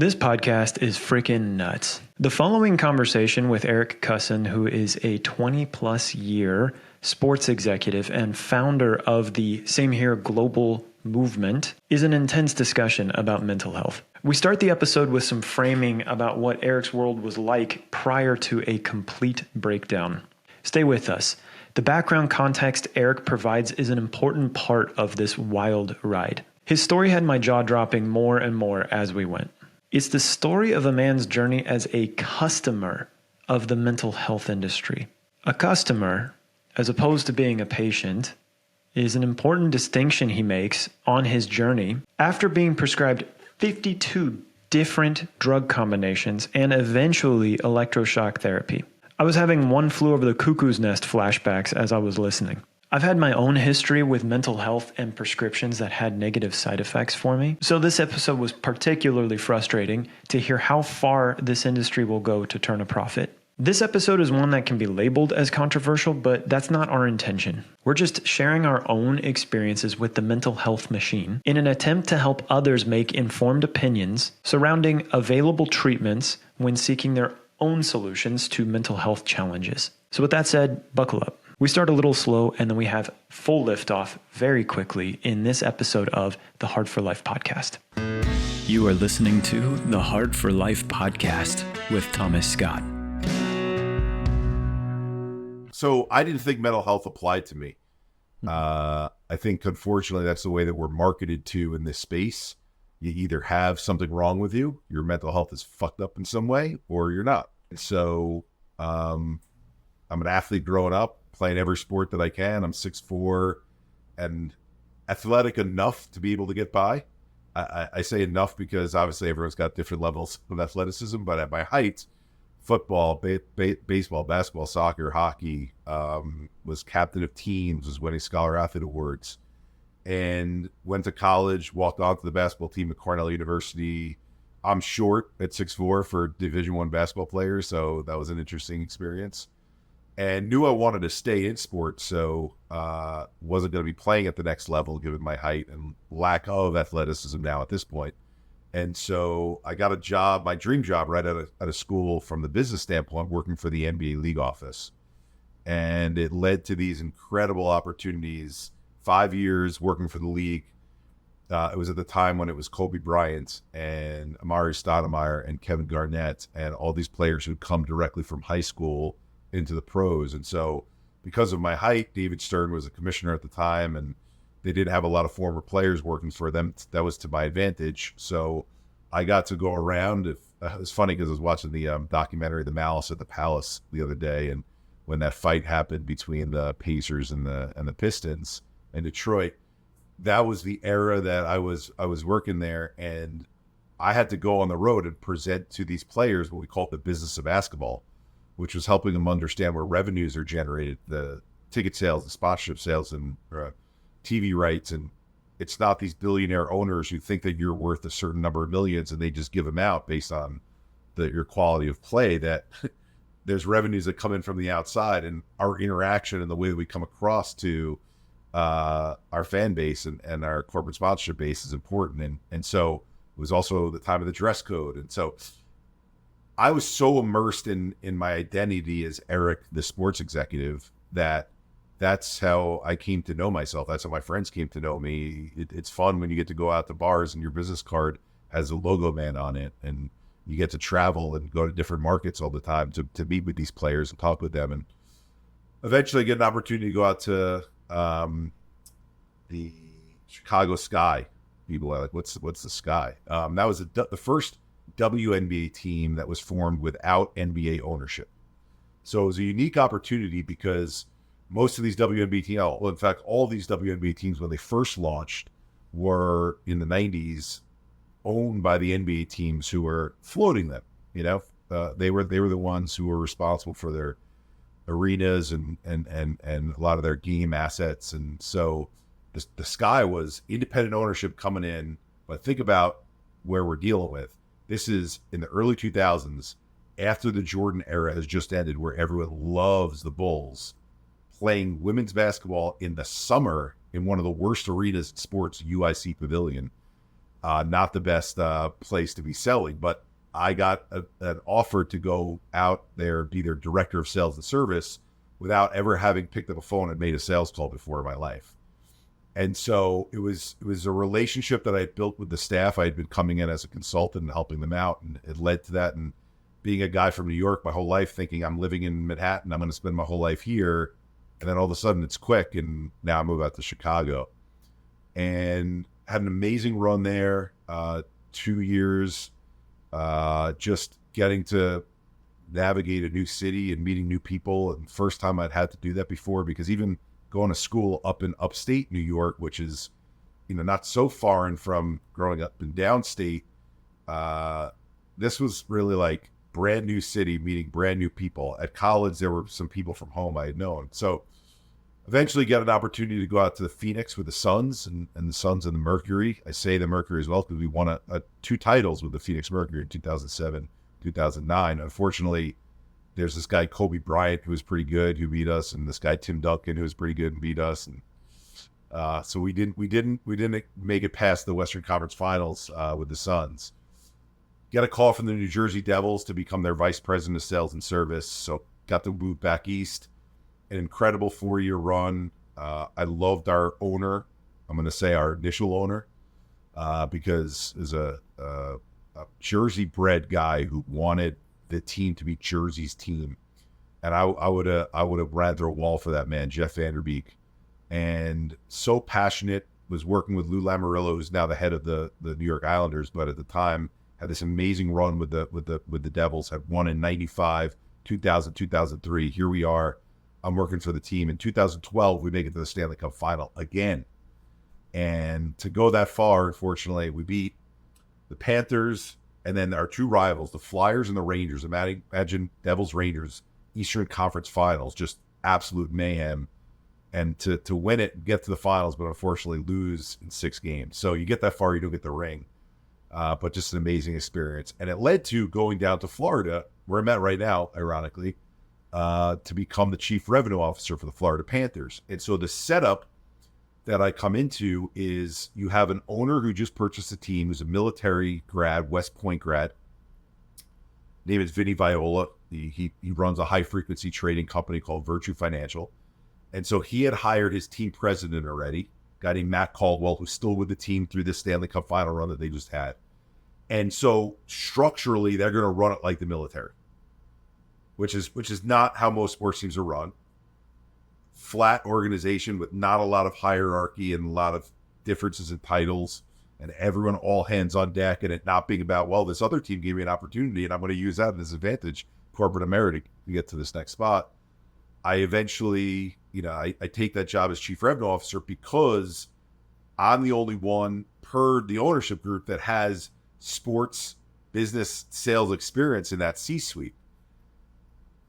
This podcast is freaking nuts. The following conversation with Eric Kussin, who is a 20-plus year sports executive and founder of the Same Here global movement, is an intense discussion about mental health. We start the episode with some framing about what Eric's world was like prior to a complete breakdown. Stay with us. The background context Eric provides is an important part of this wild ride. His story had my jaw dropping more and more as we went. It's the story of a man's journey as a customer of the mental health industry. A customer, as opposed to being a patient, is an important distinction he makes on his journey after being prescribed 52 different drug combinations and eventually electroshock therapy. I was having one flew over the cuckoo's nest flashbacks as I was listening. I've had my own history with mental health and prescriptions that had negative side effects for me. So this episode was particularly frustrating to hear how far this industry will go to turn a profit. This episode is one that can be labeled as controversial, but that's not our intention. We're just sharing our own experiences with the mental health machine in an attempt to help others make informed opinions surrounding available treatments when seeking their own solutions to mental health challenges. So with that said, buckle up. We start a little slow and then we have full liftoff very quickly in this episode of the Hard for Life podcast. You are listening to the Hard for Life podcast with Thomas Scott. So I didn't think mental health applied to me. I think, unfortunately, that's the way that we're marketed to in this space. You either have something wrong with you, your mental health is fucked up in some way, or you're not. And so I'm an athlete growing up, playing every sport that I can. I'm 6'4" and athletic enough to be able to get by. I say enough because obviously everyone's got different levels of athleticism, but at my height, football, baseball, basketball, soccer, hockey, was captain of teams, was winning Scholar Athlete Awards, and went to college, walked onto the basketball team at Cornell University. I'm short at 6'4" for Division I basketball players, so that was an interesting experience. And knew I wanted to stay in sports, so wasn't going to be playing at the next level given my height and lack of athleticism now at this point. And so I got a job, my dream job, right at a school from the business standpoint, working for the NBA league office. And it led to these incredible opportunities, 5 years working for the league. It was at the time when it was Kobe Bryant and Amari Stoudemire and Kevin Garnett and all these players who'd come directly from high school into the pros. And so because of my height, David Stern was a commissioner at the time, and they didn't have a lot of former players working for them. That was to my advantage. So I got to go around. It was funny because I was watching the documentary, The Malice at the Palace, the other day. And when that fight happened between the Pacers and the Pistons in Detroit, that was the era that I was working there. And I had to go on the road and present to these players what we call the business of basketball, which was helping them understand where revenues are generated, the ticket sales, the sponsorship sales, and TV rights. And it's not these billionaire owners who think that you're worth a certain number of millions and they just give them out based on your quality of play, that there's revenues that come in from the outside, and our interaction and the way that we come across to our fan base and our corporate sponsorship base is important. And so it was also the time of the dress code. And so I was so immersed in my identity as Eric, the sports executive, that's how I came to know myself. That's how my friends came to know me. It's fun when you get to go out to bars and your business card has a logo man on it, and you get to travel and go to different markets all the time to meet with these players and talk with them. And eventually get an opportunity to go out to the Chicago Sky. People are like, what's the Sky? That was the first WNBA team that was formed without NBA ownership. So it was a unique opportunity because most of these WNBA teams, well, in fact, all these WNBA teams when they first launched were in the 90s owned by the NBA teams who were floating them. They were the ones who were responsible for their arenas and a lot of their game assets. And so the Sky was independent ownership coming in. But think about where we're dealing with. This is in the early 2000s, after the Jordan era has just ended, where everyone loves the Bulls, playing women's basketball in the summer in one of the worst arenas in sports, UIC Pavilion. Not the best place to be selling, but I got an offer to go out there, be their director of sales and service without ever having picked up a phone and made a sales call before in my life. And so it was a relationship that I had built with the staff. I had been coming in as a consultant and helping them out, and it led to that. And being a guy from New York my whole life, thinking I'm living in Manhattan, I'm going to spend my whole life here. And then all of a sudden it's quick, and now I move out to Chicago. And had an amazing run there, 2 years, just getting to navigate a new city and meeting new people. And first time I'd had to do that before, because even going to school up in upstate New York, which is, not so foreign from growing up in downstate, this was really like brand new city, meeting brand new people. At college, there were some people from home I had known. So eventually got an opportunity to go out to the Phoenix with the Suns and the Suns and the Mercury. I say the Mercury as well because we won 2 titles with the Phoenix Mercury in 2007, 2009. Unfortunately, there's this guy, Kobe Bryant, who was pretty good, who beat us, and this guy, Tim Duncan, who was pretty good and beat us. And so we didn't make it past the Western Conference Finals with the Suns. Got a call from the New Jersey Devils to become their vice president of sales and service. So got to move back east. An incredible 4-year run. I loved our owner. I'm going to say our initial owner, because is a Jersey-bred guy who wanted the team to be Jersey's team, and I would have ran through a wall for that man, Jeff Vanderbeek, and so passionate. Was working with Lou Lamoriello, who's now the head of the New York Islanders, but at the time had this amazing run with the Devils. Had won in '95, 2000, 2003. Here we are. I'm working for the team. In 2012, we make it to the Stanley Cup final again. And to go that far, unfortunately, we beat the Panthers and then our 2 rivals, the Flyers and the Rangers. Imagine Devils Rangers, Eastern Conference Finals, just absolute mayhem. And to win it and get to the finals, but unfortunately lose in 6 games. So you get that far, you don't get the ring. But just an amazing experience. And it led to going down to Florida, where I'm at right now, ironically, to become the chief revenue officer for the Florida Panthers. And so the setup that I come into is you have an owner who just purchased a team, who's a military grad, West Point grad. Name is Vinny Viola. He runs a high frequency trading company called Virtue Financial. And so he had hired his team president already, a guy named Matt Caldwell, who's still with the team through this Stanley Cup final run that they just had. And so structurally, they're going to run it like the military, which is not how most sports teams are run. Flat organization with not a lot of hierarchy and a lot of differences in titles, and everyone all hands on deck, and it not being about, well, this other team gave me an opportunity and I'm going to use that as an advantage, corporate America, to get to this next spot. I eventually, I take that job as chief revenue officer because I'm the only one per the ownership group that has sports business sales experience in that C-suite.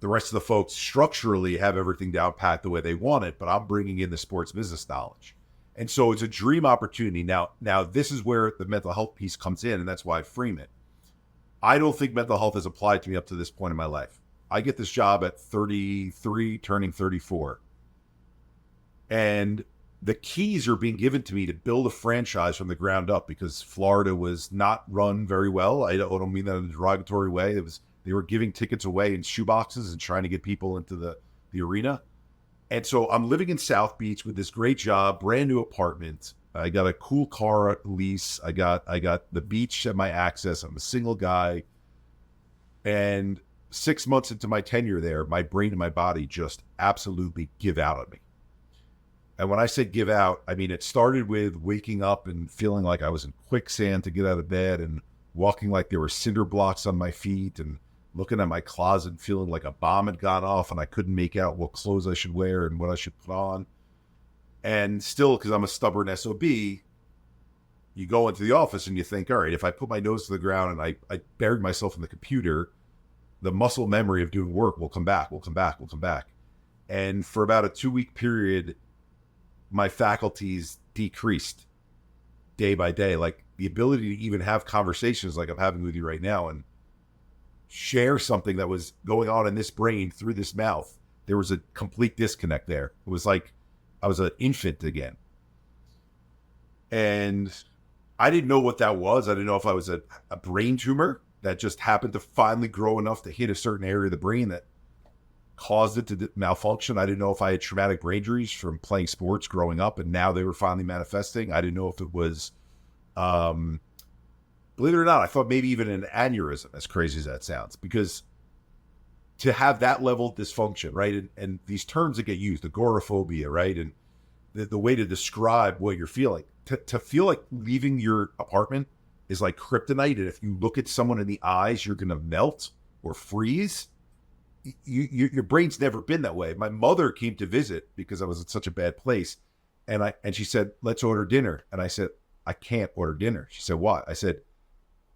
The rest of the folks structurally have everything down pat the way they want it, but I'm bringing in the sports business knowledge. And so it's a dream opportunity. Now this is where the mental health piece comes in, and that's why I frame it. I don't think mental health has applied to me up to this point in my life. I get this job at 33, turning 34. And the keys are being given to me to build a franchise from the ground up, because Florida was not run very well. I don't mean that in a derogatory way. They were giving tickets away in shoeboxes and trying to get people into the arena. And so I'm living in South Beach with this great job, brand new apartment. I got a cool car lease. I got the beach at my access. I'm a single guy. And 6 months into my tenure there, my brain and my body just absolutely give out on me. And when I say give out, I mean, it started with waking up and feeling like I was in quicksand to get out of bed, and walking like there were cinder blocks on my feet, and looking at my closet and feeling like a bomb had gone off and I couldn't make out what clothes I should wear and what I should put on. And still, because I'm a stubborn SOB, you go into the office and you think, all right, if I put my nose to the ground and I buried myself in the computer, the muscle memory of doing work will come back. And for about a 2-week period, my faculties decreased day by day. Like the ability to even have conversations like I'm having with you right now and share something that was going on in this brain through this mouth. There was a complete disconnect there. It was like I was an infant again. And I didn't know what that was. I didn't know if I was a brain tumor that just happened to finally grow enough to hit a certain area of the brain that caused it to malfunction. I didn't know if I had traumatic brain injuries from playing sports growing up and now they were finally manifesting. I didn't know if it was, believe it or not, I thought maybe even an aneurysm, as crazy as that sounds, because to have that level of dysfunction, right? And these terms that get used, agoraphobia, right? And the way to describe what you're feeling, to feel like leaving your apartment is like kryptonite. And if you look at someone in the eyes, you're going to melt or freeze. Your brain's never been that way. My mother came to visit because I was in such a bad place. And she said, let's order dinner. And I said, I can't order dinner. She said, why? I said,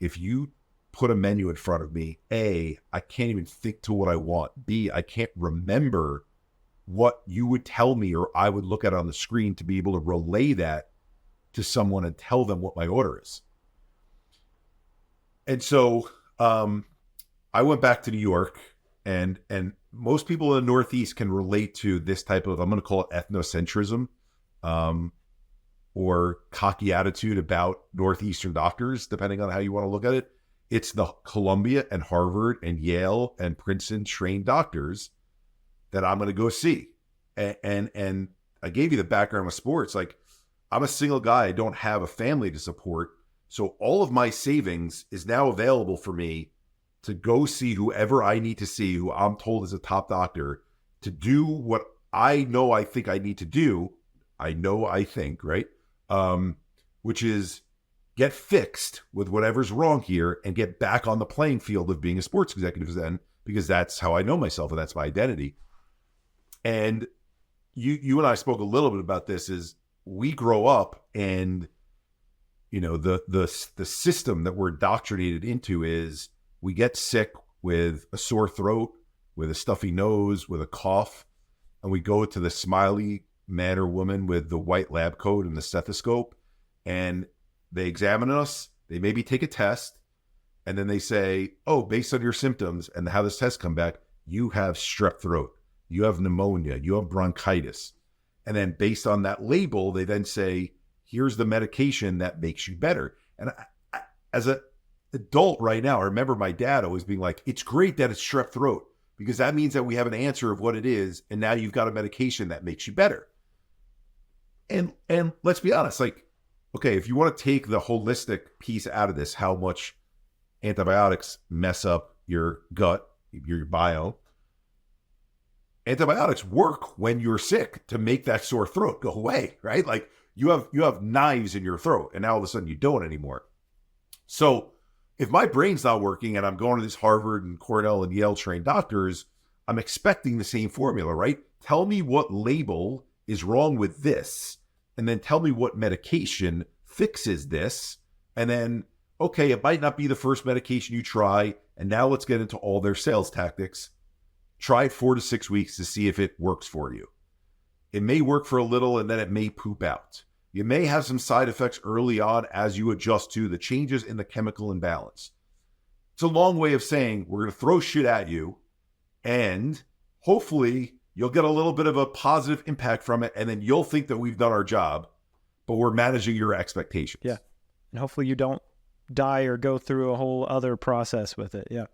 if you put a menu in front of me, A, I can't even think to what I want. B, I can't remember what you would tell me or I would look at on the screen to be able to relay that to someone and tell them what my order is. And so I went back to New York, and most people in the Northeast can relate to this type of, I'm going to call it ethnocentrism, or cocky attitude about Northeastern doctors, depending on how you want to look at it. It's the Columbia and Harvard and Yale and Princeton trained doctors that I'm going to go see. And I gave you the background with sports. Like, I'm a single guy. I don't have a family to support. So all of my savings is now available for me to go see whoever I need to see, who I'm told is a top doctor, to do what I know I think I need to do. I think, right? Which is get fixed with whatever's wrong here and get back on the playing field of being a sports executive then, because that's how I know myself and that's my identity. And you and I spoke a little bit about this. Is we grow up and, you know, the system that we're indoctrinated into is we get sick with a sore throat, with a stuffy nose, with a cough, and we go to the smiley man or woman with the white lab coat and the stethoscope, and they examine us, they maybe take a test, and then they say, oh, based on your symptoms and how this test come back, you have strep throat, you have pneumonia, you have bronchitis. And then based on that label, they then say, here's the medication that makes you better. And I, as an adult right now, I remember my dad always being like, it's great that it's strep throat, because that means that we have an answer of what it is, and now you've got a medication that makes you better. And let's be honest, like, okay, if you want to take the holistic piece out of this, how much antibiotics mess up your gut, your bio, antibiotics work when you're sick to make that sore throat go away, right? Like you have knives in your throat, and now all of a sudden you don't anymore. So if my brain's not working and I'm going to these Harvard and Cornell and Yale trained doctors, I'm expecting the same formula, right? Tell me what label is wrong with this, and then tell me what medication fixes this. And then, okay, it might not be the first medication you try, and now let's get into all their sales tactics. Try it 4 to 6 weeks to see if it works for you. It may work for a little, and then it may poop out. You may have some side effects early on as you adjust to the changes in the chemical imbalance. It's a long way of saying we're going to throw shit at you, and hopefully you'll get a little bit of a positive impact from it, and then you'll think that we've done our job, but we're managing your expectations. Yeah. And hopefully you don't die or go through a whole other process with it. Yeah.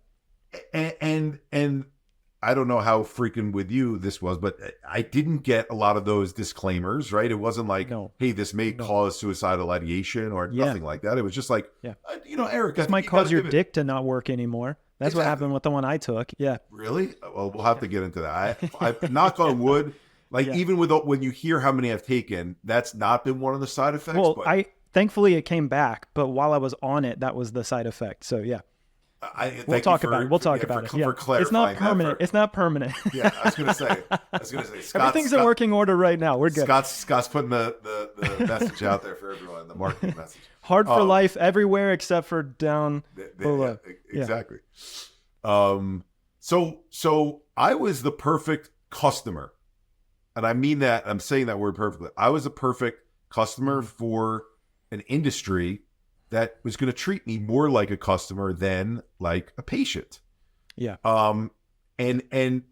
And I don't know how freaking with you this was, but I didn't get a lot of those disclaimers, right? It wasn't like, hey, this may cause suicidal ideation or nothing like that. It was just like, Eric, this might cause your dick to not work anymore. That's what happened with the one I took. Yeah. Really? Well, we'll have to get into that. I knock on wood. Like even with when you hear how many I've taken, that's not been one of the side effects. Well, thankfully it came back, but while I was on it, that was the side effect. So yeah. We'll talk about it. Yeah. It's not permanent. It's not permanent. Yeah, I was gonna say. Everything's in working order right now. We're good. Scott's putting the message out there for everyone, the marketing message. Hard for life everywhere except for down below. Exactly. So I was the perfect customer. And I mean that, I'm saying that word perfectly. I was a perfect customer for an industry that was going to treat me more like a customer than like a patient. Yeah. And it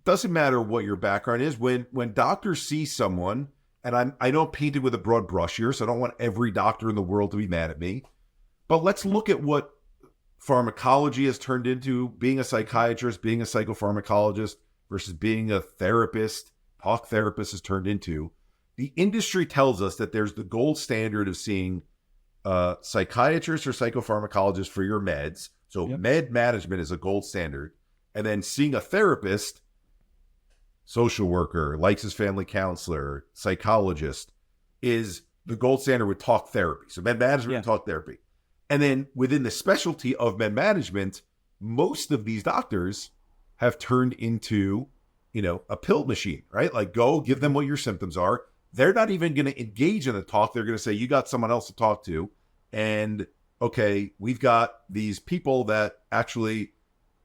doesn't matter what your background is. When doctors see someone and I don't paint it with a broad brush here, so I don't want every doctor in the world to be mad at me. But let's look at what pharmacology has turned into, being a psychiatrist, being a psychopharmacologist versus being a therapist, talk therapist has turned into. The industry tells us that there's the gold standard of seeing psychiatrists or psychopharmacologists for your meds. So med management is a gold standard. And then seeing a therapist, social worker, licensed family counselor, psychologist, is the gold standard with talk therapy. So med management and talk therapy. And then within the specialty of med management, most of these doctors have turned into, a pill machine, right? Like, go give them what your symptoms are. They're not even going to engage in the talk. They're going to say, you got someone else to talk to. And okay, we've got these people that actually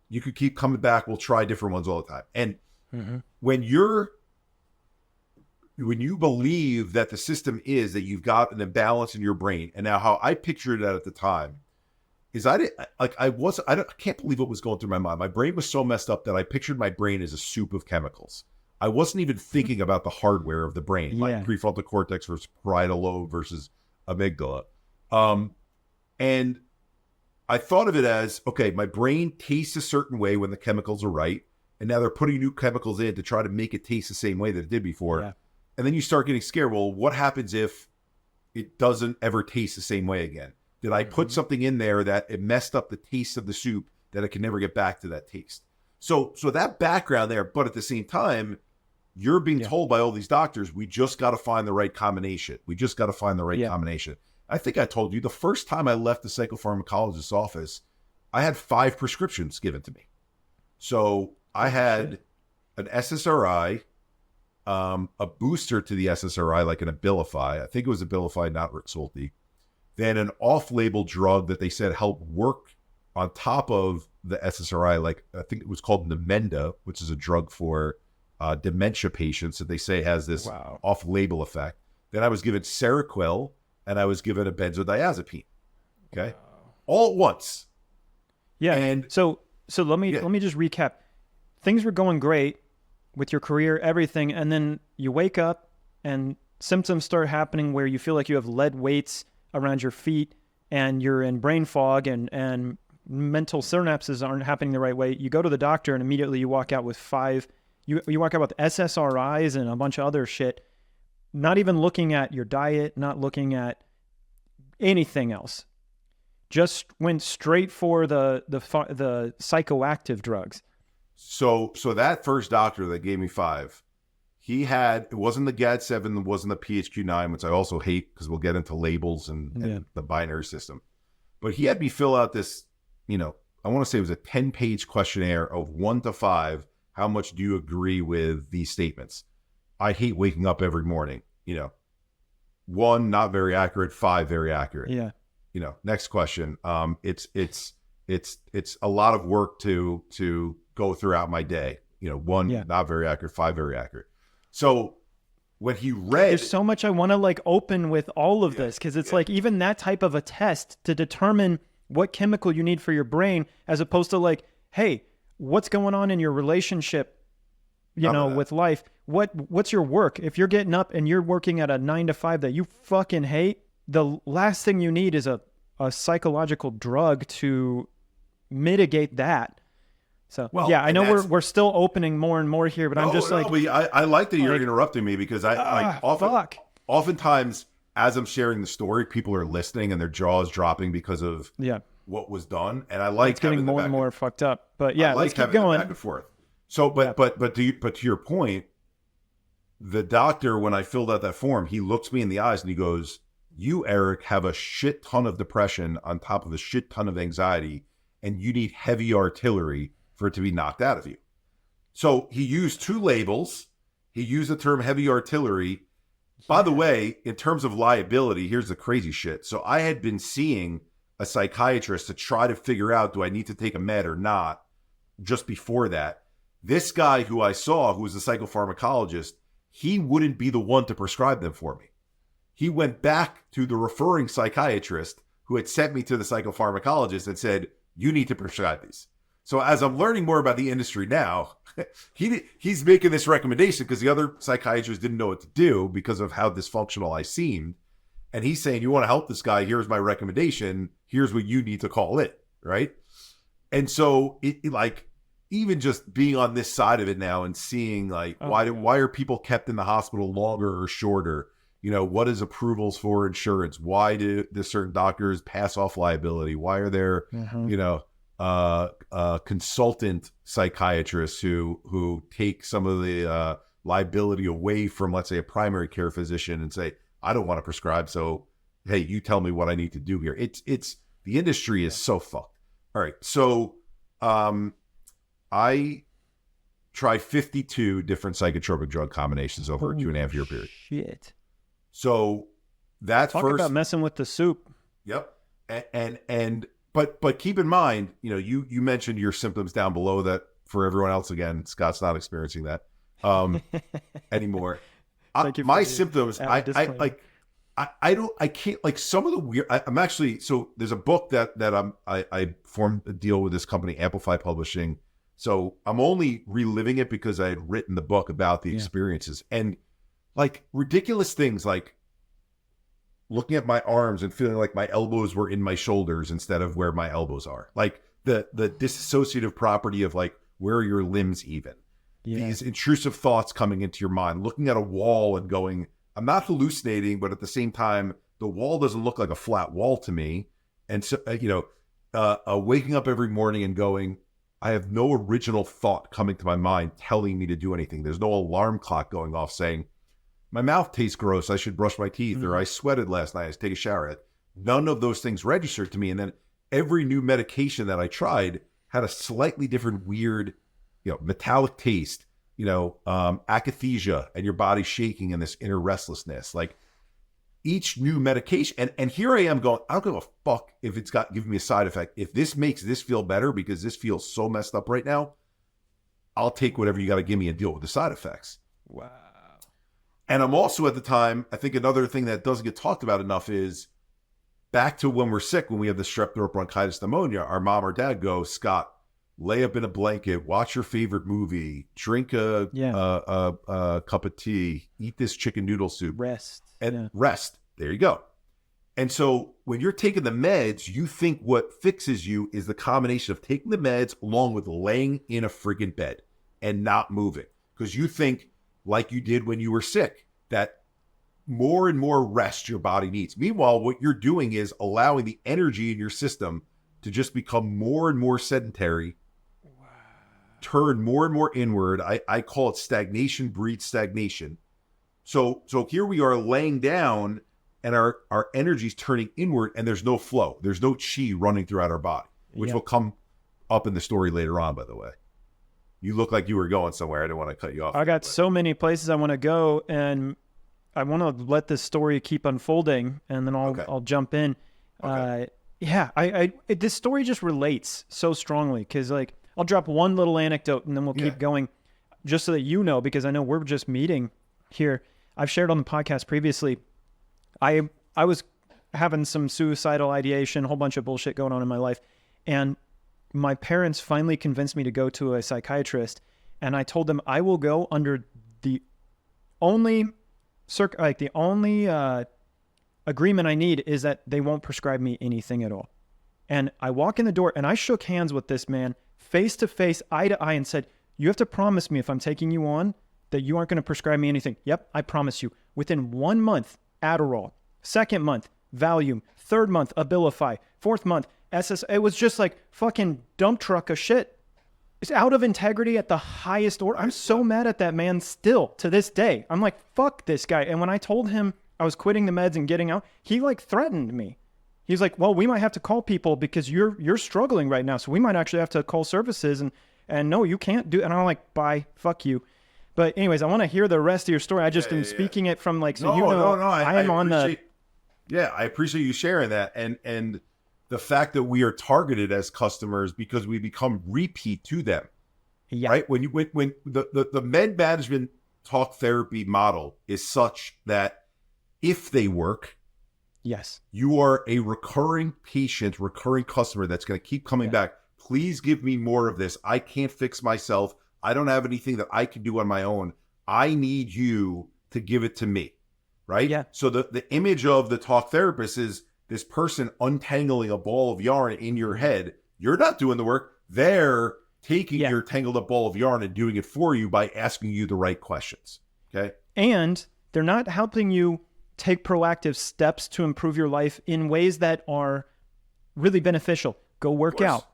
you could keep coming back. We'll try different ones all the time. And when you believe that the system is that you've got an imbalance in your brain, and now how I pictured it at the time is I can't believe what was going through my mind. My brain was so messed up that I pictured my brain as a soup of chemicals. I wasn't even thinking about the hardware of the brain, like prefrontal cortex versus parietal lobe versus amygdala. And I thought of it as, okay, my brain tastes a certain way when the chemicals are right. And now they're putting new chemicals in to try to make it taste the same way that it did before. Yeah. And then you start getting scared. Well, what happens if it doesn't ever taste the same way again? Did I put something in there that it messed up the taste of the soup that I can never get back to that taste? So that background there, but at the same time, you're being told by all these doctors, we just got to find the right combination. We just got to find the right combination. I think I told you the first time I left the psychopharmacologist's office, I had 5 prescriptions given to me. So I had an SSRI, a booster to the SSRI, like an Abilify. I think it was Abilify, not Rexulti. Then an off-label drug that they said helped work on top of the SSRI, like I think it was called Namenda, which is a drug for dementia patients that they say has this off-label effect. Then I was given Seroquel, and I was given a benzodiazepine. Okay, all at once. Yeah. And so let me just recap. Things were going great with your career, everything, and then you wake up and symptoms start happening where you feel like you have lead weights around your feet and you're in brain fog and mental synapses aren't happening the right way. You go to the doctor and immediately you walk out with 5. You walk out with SSRIs and a bunch of other shit, not even looking at your diet, not looking at anything else. Just went straight for the psychoactive drugs. So that first doctor that gave me 5, it wasn't the GAD-7, it wasn't the PHQ-9, which I also hate because we'll get into labels and the binary system. But he had me fill out this, I want to say it was a 10-page questionnaire of 1 to 5. How much do you agree with these statements? I hate waking up every morning. 1, not very accurate. 5, very accurate. Yeah. Next question. It's a lot of work to go throughout my day. 1, not very accurate. 5, very accurate. So when he read, there's so much I want to open with all of this, because it's even that type of a test to determine what chemical you need for your brain, as opposed to hey, what's going on in your relationship, with life? What's your work? If you're getting up and you're working at a 9 to 5 that you fucking hate, the last thing you need is a psychological drug to mitigate that. So I know we're still opening more and more here, but I like that you're interrupting me, because oftentimes as I'm sharing the story, people are listening and their jaws dropping because of what was done, and I like it's getting more and more fucked up. But let's keep going back and forth. So, but to your point, the doctor, when I filled out that form, he looks me in the eyes and he goes, "You, Eric, have a shit ton of depression on top of a shit ton of anxiety, and you need heavy artillery for it to be knocked out of you." So he used 2 labels. He used the term heavy artillery. By the way, in terms of liability, here's the crazy shit. So I had been seeing a psychiatrist to try to figure out, do I need to take a med or not, just before that. This guy who I saw, who was a psychopharmacologist, he wouldn't be the one to prescribe them for me. He went back to the referring psychiatrist who had sent me to the psychopharmacologist and said, you need to prescribe these. So as I'm learning more about the industry now, he's making this recommendation because the other psychiatrists didn't know what to do because of how dysfunctional I seemed. And he's saying, you want to help this guy? Here's my recommendation. Here's what you need to call it. Right. And so it like, even just being on this side of it now and seeing like, why are people kept in the hospital longer or shorter? You know, what is approvals for insurance? Why do certain doctors pass off liability? Why are there, you know, consultant psychiatrists who take some of the liability away from, let's say, a primary care physician and say, I don't want to prescribe. So, hey, you tell me what I need to do here. It's the industry is so fucked. All right. So, I tried 52 different psychotropic drug combinations over a 2.5-year period. Shit. So that's Talk about messing with the soup. Yep. But keep in mind, you know, you mentioned your symptoms down below that for everyone else. Again, Scott's not experiencing that anymore. My symptoms, I can't, like, some of the weird, I'm actually, so there's a book that I formed a deal with this company, Amplify Publishing. So I'm only reliving it because I had written the book about the experiences, and like ridiculous things like looking at my arms and feeling like my elbows were in my shoulders instead of where my elbows are. Like the dissociative property of like, where are your limbs even? These intrusive thoughts coming into your mind, looking at a wall and going, I'm not hallucinating, but at the same time, the wall doesn't look like a flat wall to me. And so, waking up every morning and going, I have no original thought coming to my mind telling me to do anything. There's no alarm clock going off saying, my mouth tastes gross, I should brush my teeth, or I sweated last night, I should take a shower. None of those things registered to me. And then every new medication that I tried had a slightly different weird, metallic taste, akathisia, and your body shaking and this inner restlessness. Like each new medication, and here I am going, I don't give a fuck if it's giving me a side effect. If this makes this feel better because this feels so messed up right now, I'll take whatever you got to give me and deal with the side effects. Wow. And I'm also at the time, I think another thing that doesn't get talked about enough is back to when we're sick, when we have the strep throat bronchitis pneumonia, our mom or dad go, Scott, lay up in a blanket, watch your favorite movie, drink a cup of tea, eat this chicken noodle soup. Rest. Rest. There you go. And so when you're taking the meds, you think what fixes you is the combination of taking the meds along with laying in a friggin' bed and not moving. Because you think, like you did when you were sick, that more and more rest your body needs. Meanwhile, what you're doing is allowing the energy in your system to just become more and more sedentary, turn more and more inward. I call it stagnation breeds stagnation. So here we are laying down and our energy's turning inward and there's no flow. There's no chi running throughout our body, which will come up in the story later on, by the way. You look like you were going somewhere. I didn't want to cut you off. I got so many places I want to go, and I want to let this story keep unfolding, and then I'll jump in. Okay. This story just relates so strongly because, like, I'll drop one little anecdote, and then we'll keep going, just so that you know, because I know we're just meeting here. I've shared on the podcast previously. I was having some suicidal ideation, a whole bunch of bullshit going on in my life, and my parents finally convinced me to go to a psychiatrist, and I told them I will go under the only agreement I need is that they won't prescribe me anything at all. And I walk in the door and I shook hands with this man face to face, eye to eye, and said, you have to promise me if I'm taking you on that you aren't going to prescribe me anything. Yep, I promise you. Within 1 month, Adderall. 2nd month, Valium. 3rd month, Abilify. 4th month, SS. It was just like fucking dump truck of shit. It's out of integrity at the highest order. I'm so mad at that man still to this day. I'm like, fuck this guy. And when I told him I was quitting the meds and getting out, he like threatened me. He's like, well, we might have to call people because you're struggling right now. So we might actually have to call services and no, you can't do. And I'm like, bye, fuck you. But anyways, I want to hear the rest of your story. I just am speaking it from like, so I appreciate you sharing that. And the fact that we are targeted as customers because we become repeat to them, right? When the med management talk therapy model is such that if they work, yes, you are a recurring patient, recurring customer that's going to keep coming back Please give me more of this. I can't fix myself. I don't have anything that I can do on my own. I need you to give it to me, right? Yeah. So the image of the talk therapist is this person untangling a ball of yarn in your head. You're not doing the work. They're taking your tangled up ball of yarn and doing it for you by asking you the right questions, okay? And they're not helping you take proactive steps to improve your life in ways that are really beneficial. Go work out.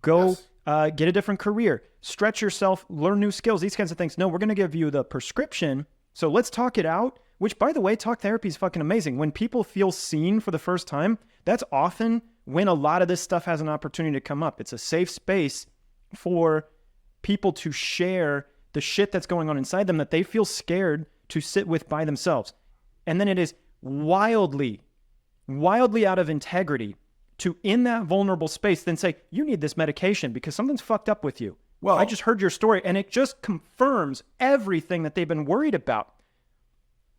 Go get a different career. Stretch yourself. Learn new skills. These kinds of things. No, we're going to give you the prescription. So let's talk it out, which, by the way, talk therapy is fucking amazing. When people feel seen for the first time, that's often when a lot of this stuff has an opportunity to come up. It's a safe space for people to share the shit that's going on inside them that they feel scared to sit with by themselves. And then it is wildly out of integrity to, in that vulnerable space, then say, you need this medication because something's fucked up with you. Well, I just heard your story, and it just confirms everything that they've been worried about.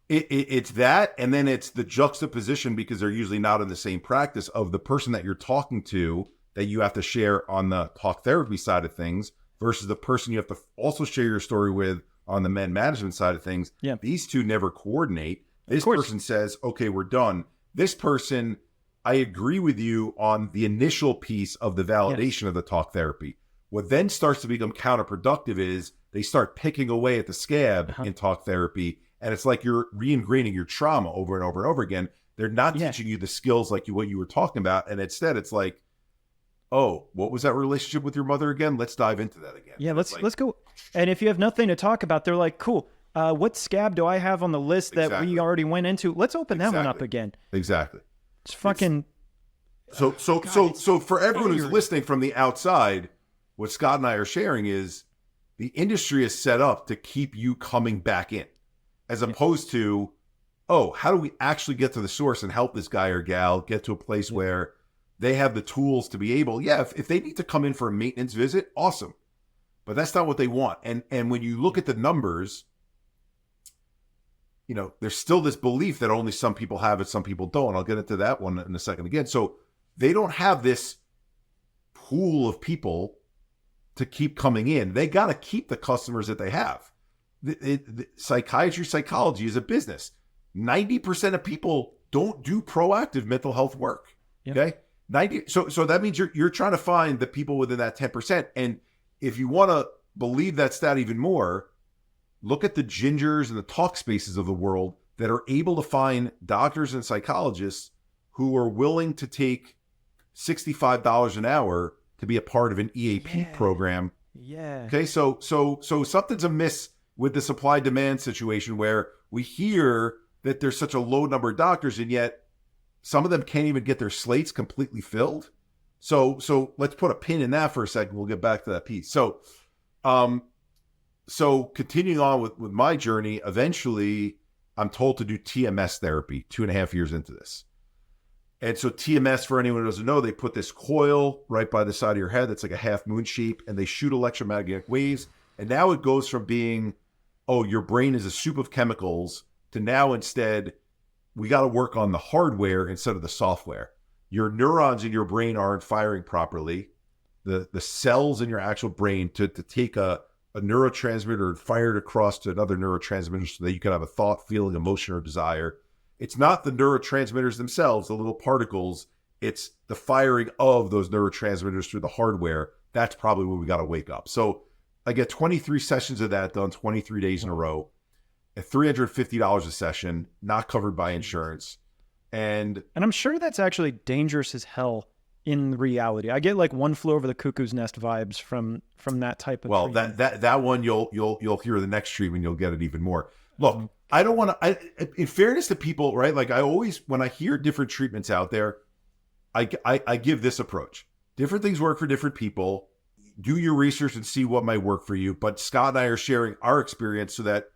It's that, and then it's the juxtaposition, because they're usually not in the same practice, of the person that you're talking to that you have to share on the talk therapy side of things versus the person you have to also share your story with on the med management side of things. Yeah. These two never coordinate. This person says, okay, we're done. This person, I agree with you on the initial piece of the validation of the talk therapy. What then starts to become counterproductive is they start picking away at the scab in talk therapy. And it's like you're re-ingraining your trauma over and over and over again. They're not teaching you the skills like what you were talking about. And instead it's like, oh, what was that relationship with your mother again? Let's dive into that again. Yeah, let's go. And if you have nothing to talk about, they're like, cool. What scab do I have on the list that we already went into? Let's open that one up again. Exactly. It's fucking. So for everyone who's listening from the outside, what Scott and I are sharing is the industry is set up to keep you coming back in, as opposed to, oh, how do we actually get to the source and help this guy or gal get to a place where they have the tools to be able, if they need to come in for a maintenance visit, awesome. But that's not what they want. And when you look at the numbers, there's still this belief that only some people have it, some people don't. I'll get into that one in a second again. So they don't have this pool of people to keep coming in. They got to keep the customers that they have. The psychiatry, psychology is a business. 90% of people don't do proactive mental health work. Okay. 90. So that means you're trying to find the people within that 10%. And if you want to believe that stat even more, look at the Gingers and the talk spaces of the world that are able to find doctors and psychologists who are willing to take $65 an hour to be a part of an EAP program. Yeah. Okay. So something's amiss with the supply demand situation where we hear that there's such a low number of doctors, and yet some of them can't even get their slates completely filled. So let's put a pin in that for a second. We'll get back to that piece. So continuing on with my journey, eventually I'm told to do TMS therapy 2.5 years into this. And so TMS, for anyone who doesn't know, they put this coil right by the side of your head that's like a half moon shape, and they shoot electromagnetic waves. And now it goes from being, oh, your brain is a soup of chemicals, to now instead, we got to work on the hardware instead of the software. Your neurons in your brain aren't firing properly. The cells in your actual brain to take a neurotransmitter and fire it across to another neurotransmitter so that you can have a thought, feeling, emotion, or desire. It's not the neurotransmitters themselves, the little particles. It's the firing of those neurotransmitters through the hardware. That's probably where we got to wake up. So I get 23 sessions of that done 23 days in a row at $350 a session, not covered by insurance. And I'm sure that's actually dangerous as hell in reality. I get like One Flew Over the Cuckoo's Nest vibes from that type of treatment. that one you'll hear the next treatment, you'll get it even more. Look, I don't want to, in fairness to people, right? Like I always, when I hear different treatments out there, I give this approach. Different things work for different people. Do your research and see what might work for you. But Scott and I are sharing our experience so that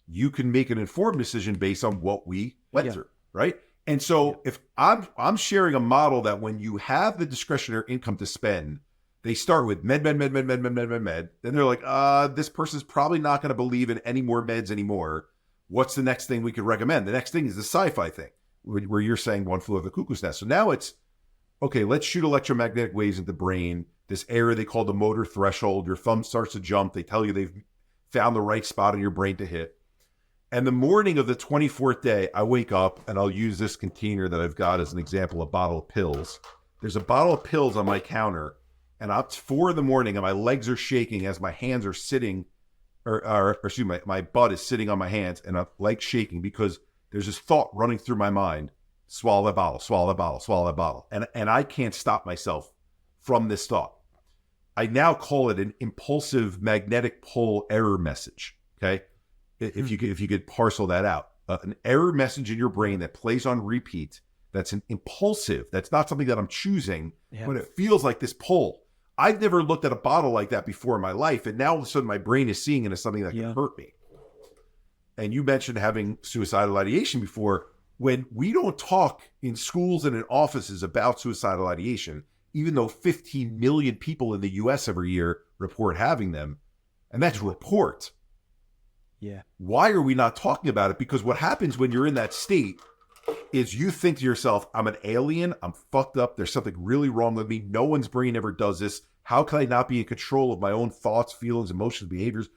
you can make an informed decision based on what we went through, right? And so if I'm sharing a model that when you have the discretionary income to spend, they start with med. Then they're like, this person's probably not going to believe in any more meds anymore. What's the next thing we could recommend? The next thing is the sci-fi thing, where you're saying One Flew Over the Cuckoo's Nest. So now it's, okay, let's shoot electromagnetic waves into the brain. this area they call the motor threshold. Your thumb starts to jump. They tell you they've found the right spot in your brain to hit. And the morning of the 24th day, I wake up, and I'll use this container that I've got as an example, a bottle of pills. There's a bottle of pills on my counter, and it's 4 in the morning, and my legs are shaking as my hands are sitting, or excuse me, my butt is sitting on my hands, and I'm like shaking because there's this thought running through my mind: swallow that bottle, swallow that bottle, swallow that bottle, and I can't stop myself from this thought. I now call it an impulsive magnetic pole error message. Okay. If you could parcel that out, an error message in your brain that plays on repeat, that's an impulsive, that's not something that I'm choosing, but it feels like this pull. I've never looked at a bottle like that before in my life, and now all of a sudden my brain is seeing it as something that can hurt me. And you mentioned having suicidal ideation before. When we don't talk in schools and in offices about suicidal ideation, even though 15 million people in the US every year report having them, and that's report. Yeah. Why are we not talking about it? Because what happens when you're in that state is you think to yourself, I'm an alien, I'm fucked up, there's something really wrong with me, no one's brain ever does this. How can I not be in control of my own thoughts, feelings, emotions, behaviors?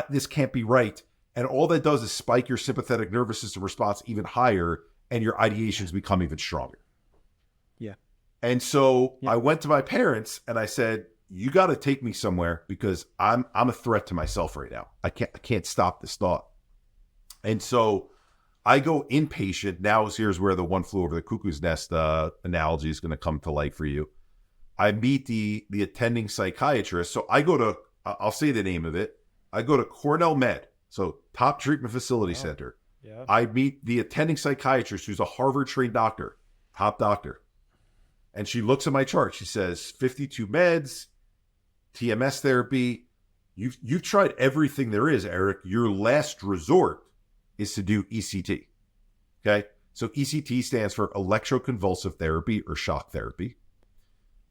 This can't be right. And all that does is spike your sympathetic nervous system response even higher, and your ideations become even stronger. Yeah. And so I went to my parents and I said, you got to take me somewhere because I'm a threat to myself right now. I can't stop this thought. And so I go inpatient. Now here's where the one flew over the cuckoo's nest analogy is going to come to light for you. I meet the attending psychiatrist. So I go to, I'll say the name of it. I go to Cornell Med, so top treatment facility center. Yeah. I meet the attending psychiatrist who's a Harvard-trained doctor, top doctor. And she looks at my chart. She says, 52 meds, TMS therapy. You've tried everything there is, Eric. Your last resort is to do ECT. Okay? So ECT stands for electroconvulsive therapy or shock therapy.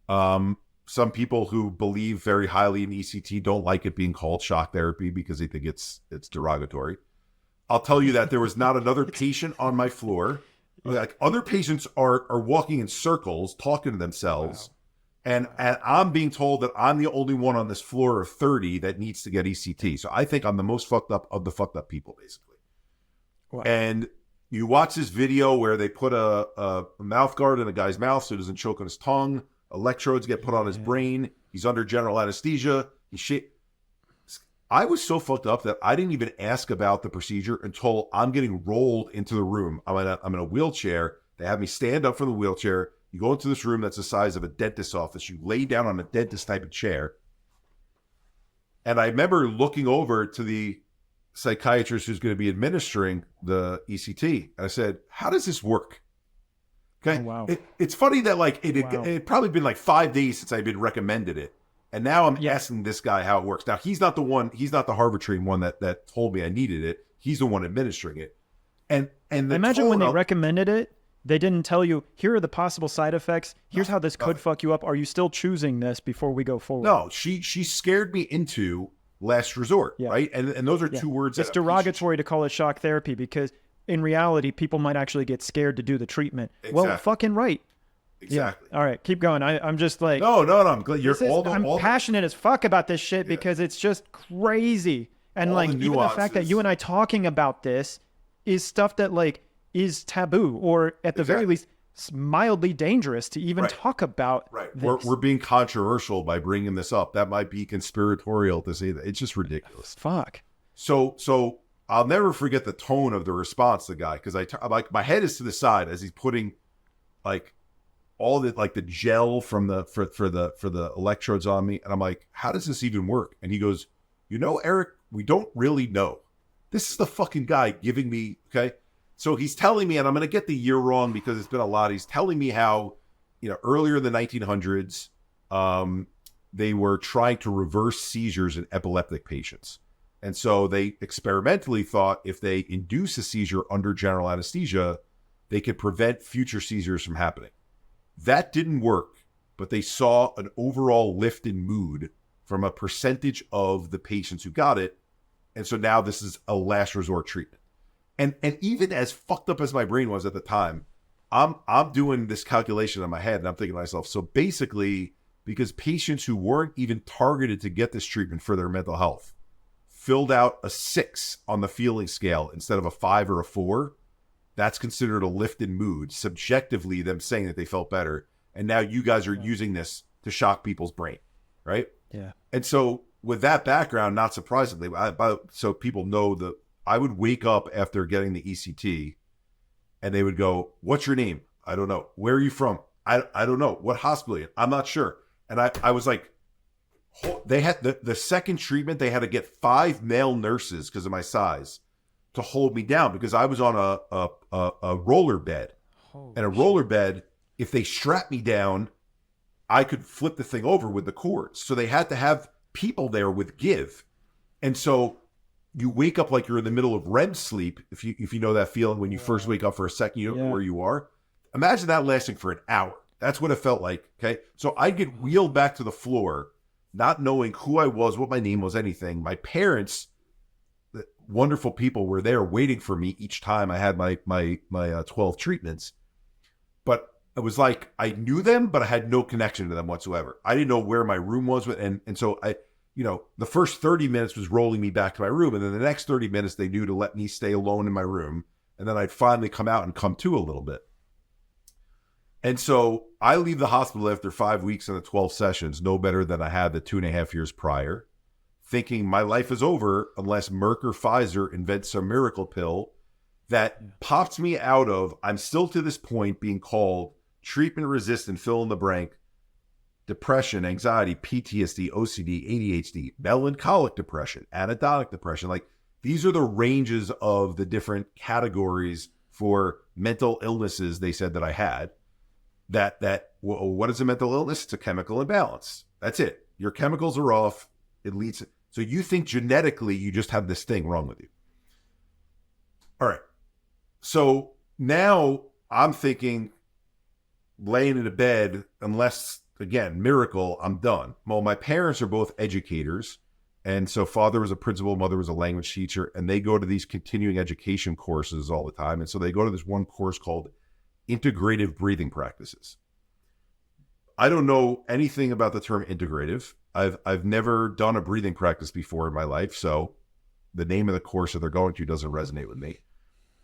Some people who believe very highly in ECT don't like it being called shock therapy because they think it's derogatory. I'll tell you that there was not another patient on my floor. Like other patients are walking in circles, talking to themselves. Wow. And I'm being told that I'm the only one on this floor of 30 that needs to get ECT. So I think I'm the most fucked up of the fucked up people, basically. Wow. And you watch this video where they put a mouth guard in a guy's mouth so he doesn't choke on his tongue. Electrodes get put on his brain. He's under general anesthesia. I was so fucked up that I didn't even ask about the procedure until I'm getting rolled into the room. I'm in a wheelchair. They have me stand up from the wheelchair. You go into this room that's the size of a dentist's office. You lay down on a dentist type of chair. And I remember looking over to the psychiatrist who's going to be administering the ECT. And I said, how does this work? Okay. Oh, wow. It's funny that it probably been like 5 days since I'd been recommended it. And now I'm asking this guy how it works. Now, he's not the Harvard trained one that told me I needed it. He's the one administering it. And imagine when they recommended it, they didn't tell you, here are the possible side effects. Here's how this could fuck you up. Are you still choosing this before we go forward? No, she scared me into last resort, right? And those are two words. It's derogatory to call it shock therapy because in reality, people might actually get scared to do the treatment. Exactly. Well, fucking right. Exactly. Yeah. All right, keep going. I'm just like... No, I'm glad you're I'm passionate as fuck about this shit because it's just crazy. And like even the fact that you and I talking about this is stuff that like is taboo or at the very least mildly dangerous to even talk about. Right. This. We're being controversial by bringing this up. That might be conspiratorial to say that. It's just ridiculous. Fuck. So I'll never forget the tone of the response to the guy because I'm like my head is to the side as he's putting like all the like the gel from the for the electrodes on me, and I'm like, how does this even work? And he goes, Eric, we don't really know. This is the fucking guy giving me, okay? So he's telling me, and I'm going to get the year wrong because it's been a lot. He's telling me how, earlier in the 1900s, they were trying to reverse seizures in epileptic patients. And so they experimentally thought if they induce a seizure under general anesthesia, they could prevent future seizures from happening. That didn't work, but they saw an overall lift in mood from a percentage of the patients who got it. And so now this is a last resort treatment. And even as fucked up as my brain was at the time, I'm doing this calculation in my head and I'm thinking to myself, so basically because patients who weren't even targeted to get this treatment for their mental health filled out a 6 on the feeling scale instead of a 5 or a 4. That's considered a lift in mood, subjectively them saying that they felt better. And now you guys are using this to shock people's brain, right? Yeah. And so with that background, not surprisingly, so people know that I would wake up after getting the ECT and they would go, "What's your name?" "I don't know." "Where are you from?" I don't know. "What hospital are you in?" "I'm not sure." And I was like, they had the second treatment, they had to get 5 male nurses because of my size to hold me down because I was on a roller bed. And a roller bed, if they strapped me down, I could flip the thing over with the cords. So they had to have people there with give. And so you wake up like you're in the middle of REM sleep. If you know that feeling when you first wake up for a second, you don't know where you are. Imagine that lasting for an hour. That's what it felt like. Okay. So I'd get wheeled back to the floor, not knowing who I was, what my name was, anything. My parents, the wonderful people, were there waiting for me each time I had my 12 treatments. But it was like I knew them, but I had no connection to them whatsoever. I didn't know where my room was. And so the first 30 minutes was rolling me back to my room. And then the next 30 minutes, they knew to let me stay alone in my room. And then I'd finally come out and come to a little bit. And so I leave the hospital after 5 weeks and the 12 sessions, no better than I had the 2.5 years prior, thinking my life is over unless Merck or Pfizer invents some miracle pill that pops me out of, I'm still to this point being called treatment-resistant, fill in the blank, depression, anxiety, PTSD, OCD, ADHD, melancholic depression, antidote depression. Like, these are the ranges of the different categories for mental illnesses they said that I had. What is a mental illness? It's a chemical imbalance. That's it. Your chemicals are off. It leads. So you think genetically you just have this thing wrong with you. All right. So now I'm thinking, laying in a bed, unless, again, miracle, I'm done. Well, my parents are both educators. And so father was a principal, mother was a language teacher, and they go to these continuing education courses all the time. And so they go to this one course called integrative breathing practices. I don't know anything about the term integrative. I've never done a breathing practice before in my life, so the name of the course that they're going to doesn't resonate with me.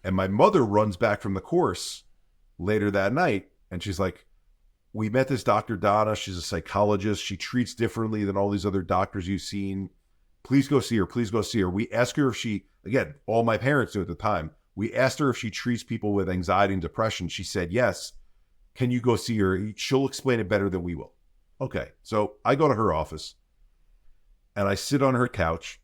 And my mother runs back from the course later that night, and she's like, "We met this Dr. Donna. She's a psychologist. She treats differently than all these other doctors you've seen. Please go see her. Please go see her." We ask her if she, again, all my parents knew at the time, we asked her if she treats people with anxiety and depression. She said, "Yes. Can you go see her? She'll explain it better than we will." Okay. So I go to her office and I sit on her couch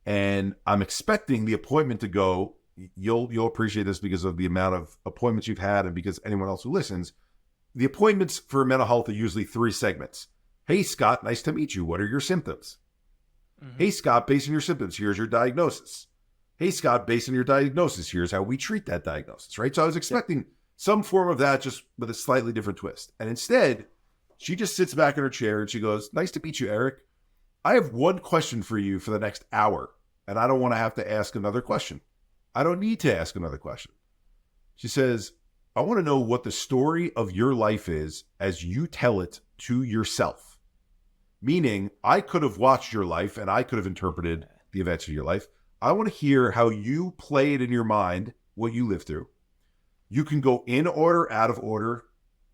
and I'm expecting the appointment to go. You'll appreciate this because of the amount of appointments you've had and because anyone else who listens. The appointments for mental health are usually 3 segments. "Hey, Scott, nice to meet you. What are your symptoms?" Mm-hmm. "Hey, Scott, based on your symptoms, here's your diagnosis." "Hey, Scott, based on your diagnosis, here's how we treat that diagnosis," right? So I was expecting some form of that, just with a slightly different twist. And instead, she just sits back in her chair and she goes, "Nice to meet you, Eric. I have one question for you for the next hour, and I don't want to have to ask another question. I don't need to ask another question." She says, "I want to know what the story of your life is as you tell it to yourself." Meaning, I could have watched your life and I could have interpreted the events of your life. I want to hear how you play it in your mind, what you lived through. You can go in order, out of order.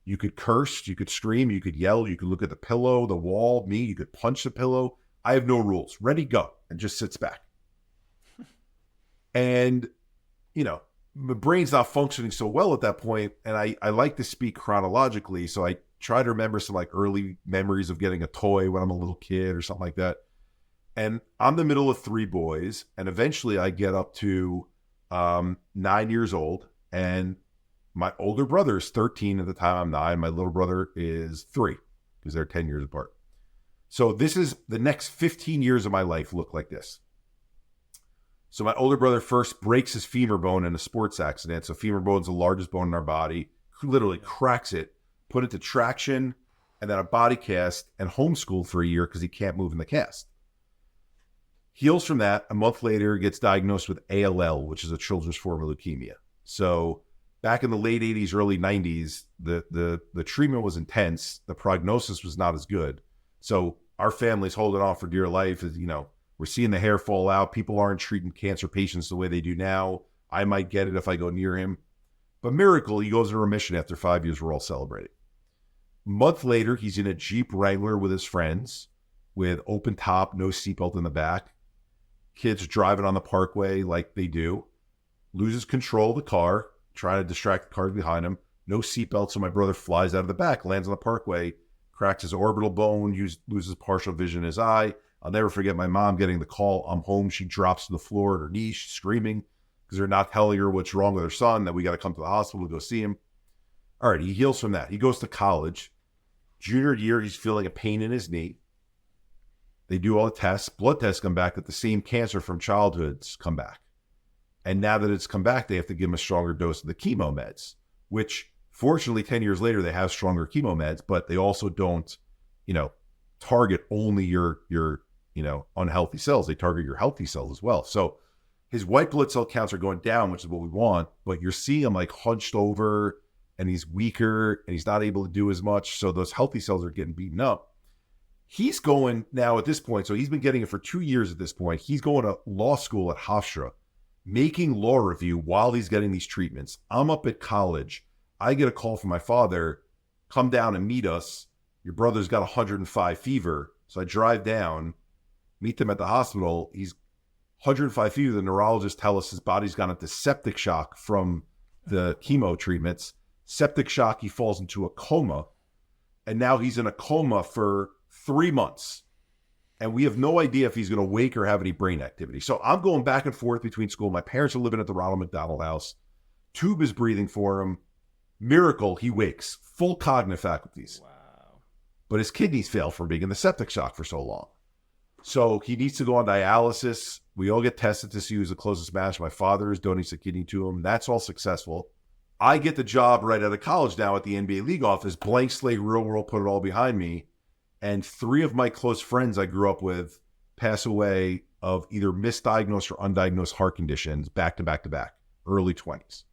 You could curse, you could scream, you could yell, you could look at the pillow, the wall, me, you could punch the pillow. I have no rules. Ready, go. And just sits back. And, my brain's not functioning so well at that point, and I like to speak chronologically, so I try to remember some early memories of getting a toy when I'm a little kid or something like that. And I'm the middle of 3 boys, and eventually I get up to 9 years old, and my older brother is 13 at the time I'm 9. My little brother is 3 because they're 10 years apart. So this is the next 15 years of my life look like this. So my older brother first breaks his femur bone in a sports accident. So femur bone is the largest bone in our body. Literally cracks it, put it to traction, and then a body cast, and homeschooled for a year because he can't move in the cast. Heals from that. A month later, gets diagnosed with ALL, which is a children's form of leukemia. So back in the late 80s, early 90s, the treatment was intense. The prognosis was not as good. So our family's holding on for dear life. As you know, we're seeing the hair fall out. People aren't treating cancer patients the way they do now. I might get it if I go near him. But miracle, he goes into remission after 5 years. We're all celebrating. A month later, he's in a Jeep Wrangler with his friends with open top, no seatbelt in the back. Kids driving on the parkway like they do. Loses control of the car, trying to distract the cars behind him. No seatbelt, so my brother flies out of the back, lands on the parkway, cracks his orbital bone, loses partial vision in his eye. I'll never forget my mom getting the call. I'm home. She drops to the floor at her knees, she's screaming because they're not telling her what's wrong with her son, that we got to come to the hospital to go see him. All right, he heals from that. He goes to college. Junior year, he's feeling a pain in his knee. They do all the tests. Blood tests come back that the same cancer from childhood's come back. And now that it's come back, they have to give him a stronger dose of the chemo meds, which fortunately 10 years later, they have stronger chemo meds, but they also don't, target only your unhealthy cells. They target your healthy cells as well. So his white blood cell counts are going down, which is what we want, but you're seeing him like hunched over and he's weaker and he's not able to do as much. So those healthy cells are getting beaten up. He's going now at this point. So he's been getting it for 2 years at this point. He's going to law school at Hofstra, making law review while he's getting these treatments. I'm up at college. I get a call from my father, come down and meet us. Your brother's got 105 fever. So I drive down, meet them at the hospital. He's 105 fever. The neurologist tells us his body's gone into septic shock from the chemo treatments. Septic shock, he falls into a coma. And now he's in a coma for 3 months. And we have no idea if he's going to wake or have any brain activity. So I'm going back and forth between school. My parents are living at the Ronald McDonald House. Tube is breathing for him. Miracle, he wakes. Full cognitive faculties. Wow. But his kidneys fail from being in the septic shock for so long. So he needs to go on dialysis. We all get tested to see who's the closest match. My father is donating a kidney to him. That's all successful. I get the job right out of college now at the NBA League office. Blank slate, real world, put it all behind me. And 3 of my close friends I grew up with pass away of either misdiagnosed or undiagnosed heart conditions back to back to back, early 20s.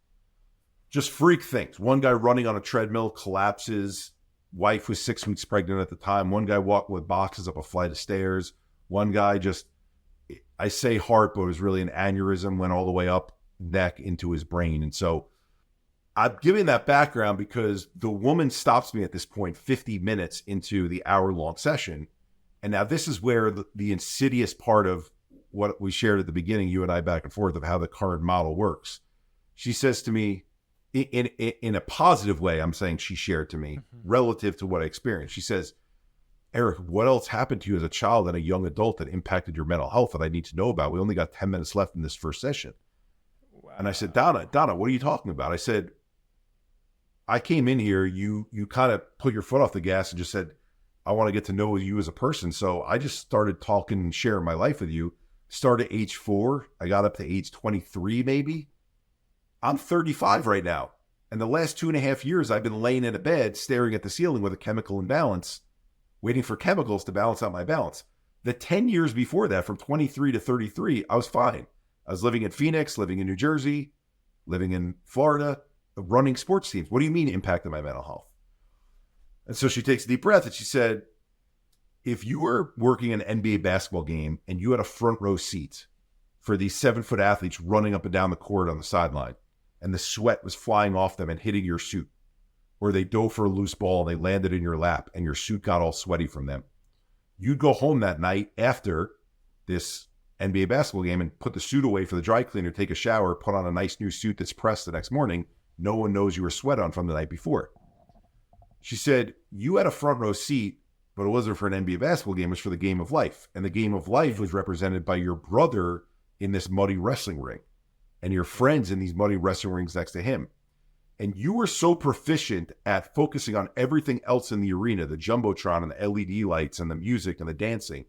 Just freak things. One guy running on a treadmill collapses. Wife was 6 weeks pregnant at the time. One guy walking with boxes up a flight of stairs. One guy just, I say heart, but it was really an aneurysm, went all the way up neck into his brain. And so I'm giving that background because the woman stops me at this point 50 minutes into the hour-long session. And now this is where the insidious part of what we shared at the beginning, you and I back and forth, of how the current model works. She says to me, in a positive way, I'm saying she shared to me, relative to what I experienced. She says, Eric, what else happened to you as a child and a young adult that impacted your mental health that I need to know about? We only got 10 minutes left in this first session. Wow. And I said, Donna, what are you talking about? I said, I came in here, you kind of put your foot off the gas and just said, I want to get to know you as a person. So I just started talking and sharing my life with you. Started at age 4. I got up to age 23, maybe. I'm 35 right now. And the last 2.5 years, I've been laying in a bed, staring at the ceiling with a chemical imbalance, waiting for chemicals to balance out my balance. The 10 years before that, from 23 to 33, I was fine. I was living in Phoenix, living in New Jersey, living in Florida, running sports teams. What do you mean impacted my mental health? And so she takes a deep breath and she said, if you were working an NBA basketball game and you had a front row seat for these 7-foot athletes running up and down the court on the sideline, and the sweat was flying off them and hitting your suit, or they dove for a loose ball and they landed in your lap and your suit got all sweaty from them, you'd go home that night after this NBA basketball game and put the suit away for the dry cleaner, take a shower, put on a nice new suit that's pressed the next morning. No one knows you were sweat on from the night before. She said, you had a front row seat, but it wasn't for an NBA basketball game. It was for the game of life. And the game of life was represented by your brother in this muddy wrestling ring and your friends in these muddy wrestling rings next to him. And you were so proficient at focusing on everything else in the arena, the Jumbotron and the LED lights and the music and the dancing,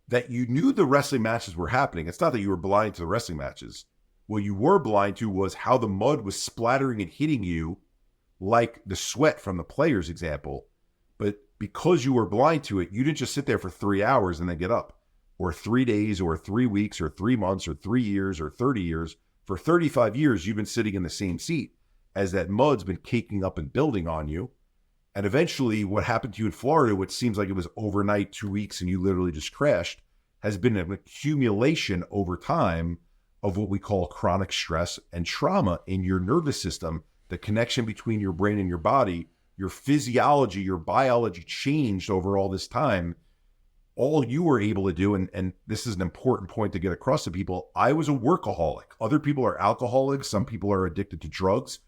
that you knew the wrestling matches were happening. It's not that you were blind to the wrestling matches. What you were blind to was how the mud was splattering and hitting you like the sweat from the player's example. But because you were blind to it, you didn't just sit there for 3 hours and then get up, or 3 days or 3 weeks or 3 months or 3 years or 30 years. For 35 years, you've been sitting in the same seat. as that mud's been caking up and building on you. And eventually what happened to you in Florida, which seems like it was overnight, 2 weeks, and you literally just crashed, has been an accumulation over time of what we call chronic stress and trauma in your nervous system. The connection between your brain and your body, your physiology, your biology changed over all this time. All you were able to do, and this is an important point to get across to people, I was a workaholic. Other people are alcoholics. Some people are addicted to drugs.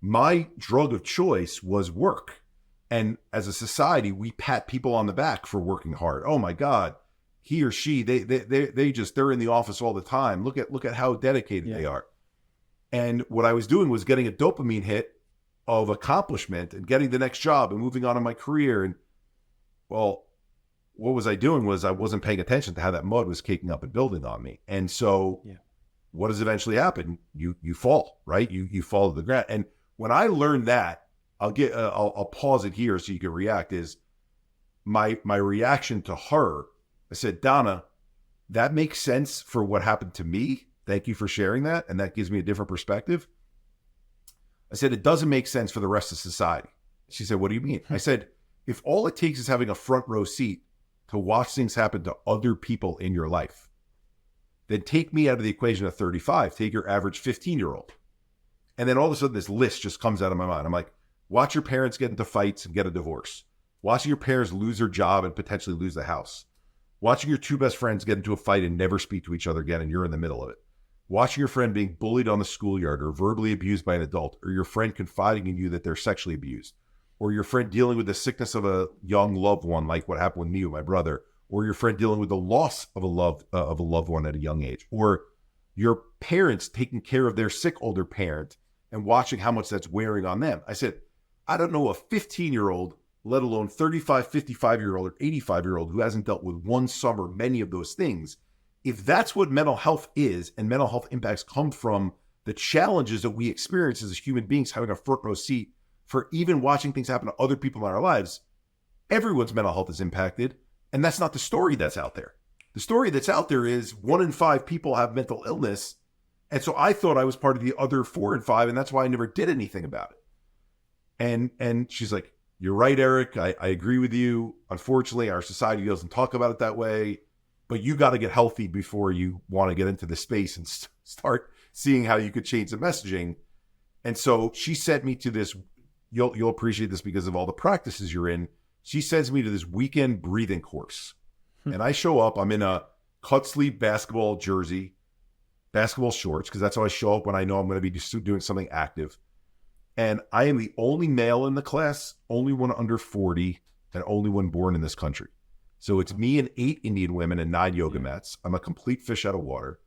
My drug of choice was work. And as a society, we pat people on the back for working hard. Oh my God, he or she, they're in the office all the time. Look at how dedicated they are. And what I was doing was getting a dopamine hit of accomplishment and getting the next job and moving on in my career. And well, what was I doing was I wasn't paying attention to how that mud was caking up and building on me. And so what does eventually happen? You fall, right? You fall to the ground. And when I learned that, I'll pause it here so you can react, is my reaction to her. I said, Donna, that makes sense for what happened to me. Thank you for sharing that. And that gives me a different perspective. I said, it doesn't make sense for the rest of society. She said, what do you mean? I said, if all it takes is having a front row seat to watch things happen to other people in your life, then take me out of the equation at 35, take your average 15-year-old. And then all of a sudden this list just comes out of my mind. I'm like, watch your parents get into fights and get a divorce. Watching your parents lose their job and potentially lose the house. Watching your two best friends get into a fight and never speak to each other again and you're in the middle of it. Watching your friend being bullied on the schoolyard or verbally abused by an adult, or your friend confiding in you that they're sexually abused, or your friend dealing with the sickness of a young loved one, like what happened with me with my brother, or your friend dealing with the loss of a loved one at a young age, or your parents taking care of their sick older parent and watching how much that's wearing on them. I said, I don't know a 15-year-old, let alone 35, 55-year-old, or 85-year-old who hasn't dealt with one summer, many of those things. If that's what mental health is, and mental health impacts come from the challenges that we experience as human beings, having a front row seat for even watching things happen to other people in our lives, everyone's mental health is impacted. And that's not the story that's out there. The story that's out there is 1 in 5 people have mental illness. And so I thought I was part of the other 4 in 5, and that's why I never did anything about it. And she's like, you're right, Eric. I agree with you. Unfortunately, our society doesn't talk about it that way. But you got to get healthy before you want to get into the space and start seeing how you could change the messaging. And so she sent me to this, you'll appreciate this because of all the practices you're in. She sends me to this weekend breathing course. And I show up, I'm in a cut sleeve basketball jersey, basketball shorts, because that's how I show up when I know I'm going to be doing something active. And I am the only male in the class, only one under 40, and only one born in this country. So it's me and 8 Indian women and 9 yoga mats. I'm a complete fish out of water.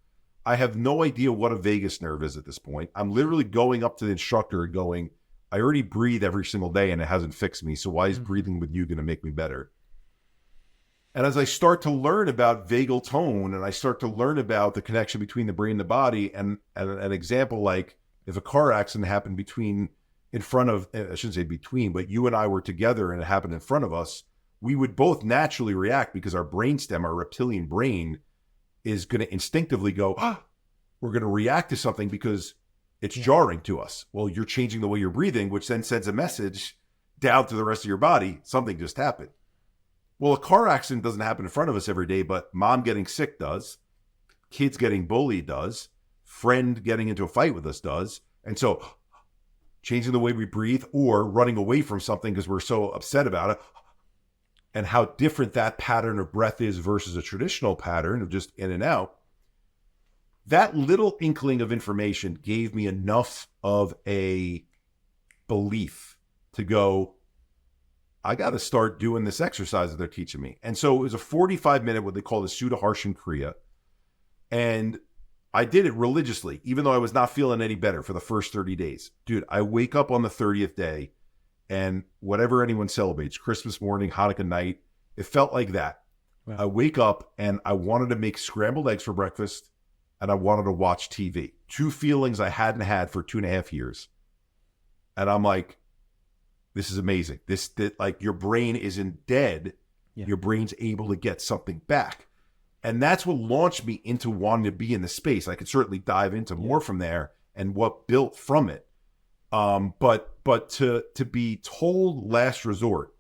I have no idea what a vagus nerve is at this point. I'm literally going up to the instructor and going, I already breathe every single day and it hasn't fixed me. So why is breathing with you going to make me better? And as I start to learn about vagal tone and I start to learn about the connection between the brain and the body, and an example like if a car accident happened in front of, I shouldn't say between, but you and I were together and it happened in front of us, we would both naturally react because our brainstem, our reptilian brain, is going to instinctively go, we're going to react to something because it's jarring to us. Well, you're changing the way you're breathing, which then sends a message down to the rest of your body. Something just happened. Well, a car accident doesn't happen in front of us every day, but mom getting sick does. Kids getting bullied does. Friend getting into a fight with us does. And so changing the way we breathe or running away from something because we're so upset about it, and how different that pattern of breath is versus a traditional pattern of just in and out, that little inkling of information gave me enough of a belief to go, I got to start doing this exercise that they're teaching me. And so it was a 45-minute, what they call the Sudha Harshan Kriya. And I did it religiously, even though I was not feeling any better for the first 30 days. Dude, I wake up on the 30th day, and whatever anyone celebrates, Christmas morning, Hanukkah night, it felt like that. Wow. I wake up and I wanted to make scrambled eggs for breakfast and I wanted to watch TV. 2 feelings I hadn't had for 2.5 years. And I'm like, this is amazing. Like your brain isn't dead. Yeah. Your brain's able to get something back. And that's what launched me into wanting to be in the space. I could certainly dive into more from there and what built from it. But to be told last resort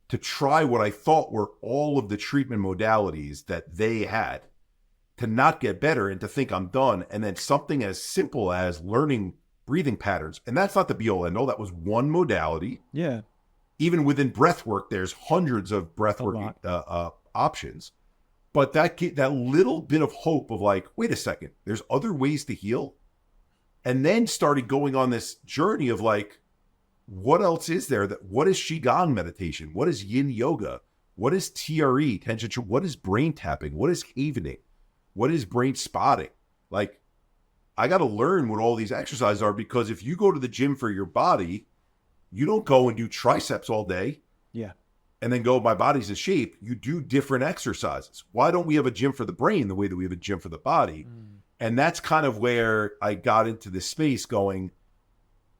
to try what I thought were all of the treatment modalities that they had, to not get better and to think I'm done, and then something as simple as learning breathing patterns, and that's not the be all end all. That was one modality. Yeah. Even within breath work, there's hundreds of breath work options. But that little bit of hope of like, wait a second, there's other ways to heal. And then started going on this journey of like, what else is there? What is Qigong meditation? What is yin yoga? What is TRE, tension? What is brain tapping? What is havening? What is brain spotting? Like, I got to learn what all these exercises are, because if you go to the gym for your body, you don't go and do triceps all day. Yeah. And then go, my body's in shape. You do different exercises. Why don't we have a gym for the brain the way that we have a gym for the body? And that's kind of where I got into this space going,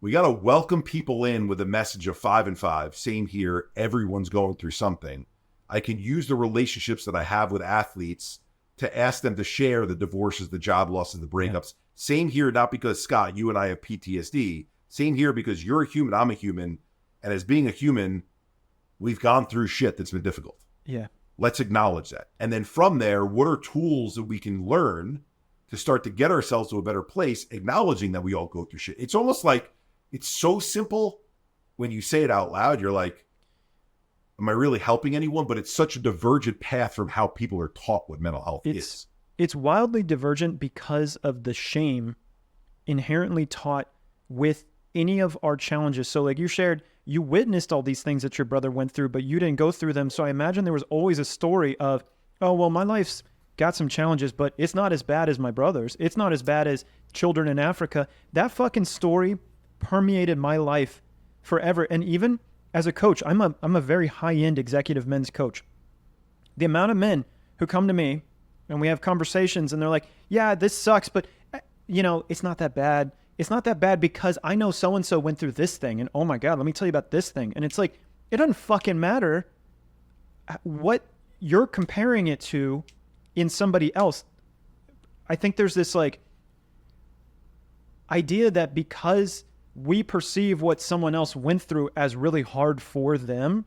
we got to welcome people in with a message of 5 and 5. Same here. Everyone's going through something. I can use the relationships that I have with athletes to ask them to share the divorces, the job losses, the breakups. Yeah. Same here, not because, Scott, you and I have PTSD. Same here because you're a human, I'm a human. And as being a human, we've gone through shit that's been difficult. Yeah. Let's acknowledge that. And then from there, what are tools that we can learn to start to get ourselves to a better place, acknowledging that we all go through shit? It's almost like, it's so simple when you say it out loud. You're like, am I really helping anyone? But it's such a divergent path from how people are taught what mental health is. It's wildly divergent because of the shame inherently taught with any of our challenges. So like you shared, you witnessed all these things that your brother went through, but you didn't go through them. So I imagine there was always a story of, oh, well, my life's got some challenges, but it's not as bad as my brother's. It's not as bad as children in Africa. That fucking story permeated my life forever. And even as a coach, I'm a very high-end executive men's coach. The amount of men who come to me and we have conversations and they're like, yeah, this sucks, but it's not that bad. It's not that bad because I know so-and-so went through this thing, and oh my God, let me tell you about this thing. And it's like, it doesn't fucking matter what you're comparing it to in somebody else. I think there's this like idea that because we perceive what someone else went through as really hard for them,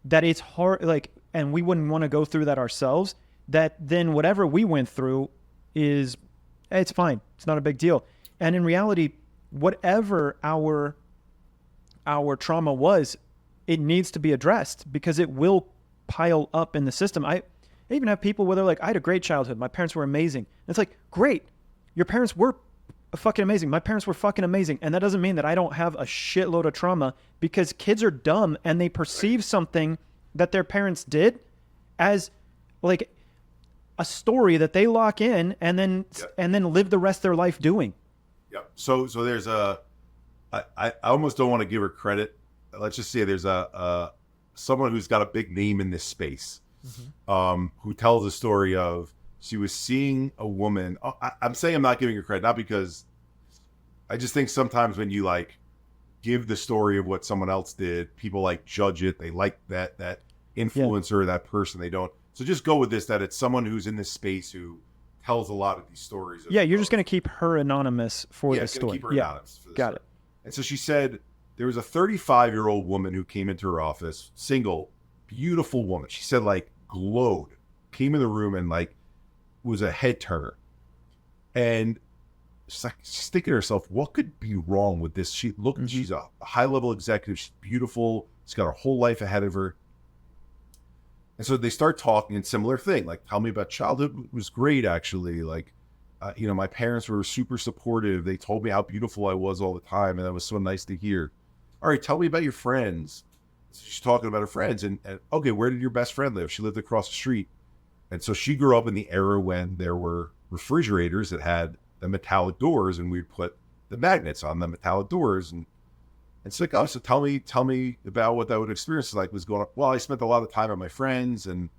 that it's hard, like, and we wouldn't want to go through that ourselves, that then whatever we went through it's fine. It's not a big deal. And in reality, whatever our trauma was, it needs to be addressed because it will pile up in the system. I even have people where they're like, I had a great childhood. My parents were amazing. And it's like, great. Your parents were fucking amazing. My parents were fucking amazing. And that doesn't mean that I don't have a shitload of trauma, because kids are dumb and they perceive something that their parents did as like a story that they lock in and then live the rest of their life doing. Yeah. So there's I almost don't want to give her credit. Let's just say there's someone who's got a big name in this space, who tells a story of, she was seeing a woman. I'm saying I'm not giving her credit, not because I just think sometimes when you like give the story of what someone else did, people like judge it. They like that influencer, that person. They don't. So just go with this, that it's someone who's in this space who tells a lot of these stories. You're just going to keep her anonymous for the story. Keep her anonymous for this story. It. And so she said there was a 35-year-old woman who came into her office, single, beautiful woman. She said like glowed, came in the room and like was a head turner. And she's thinking to herself, what could be wrong with this? She looked, she's a high-level executive. She's beautiful. She's got her whole life ahead of her. And so they start talking, and similar thing, like, tell me about childhood. It was great, actually. Like, my parents were super supportive. They told me how beautiful I was all the time, and that was so nice to hear. All right, tell me about your friends. So she's talking about her friends, and okay, where did your best friend live? She lived across the street. And so she grew up in the era when there were refrigerators that had the metallic doors, and we'd put the magnets on the metallic doors. And it's like, oh, so tell me about what that would experience like was going on. Well, I spent a lot of time with my friends, and,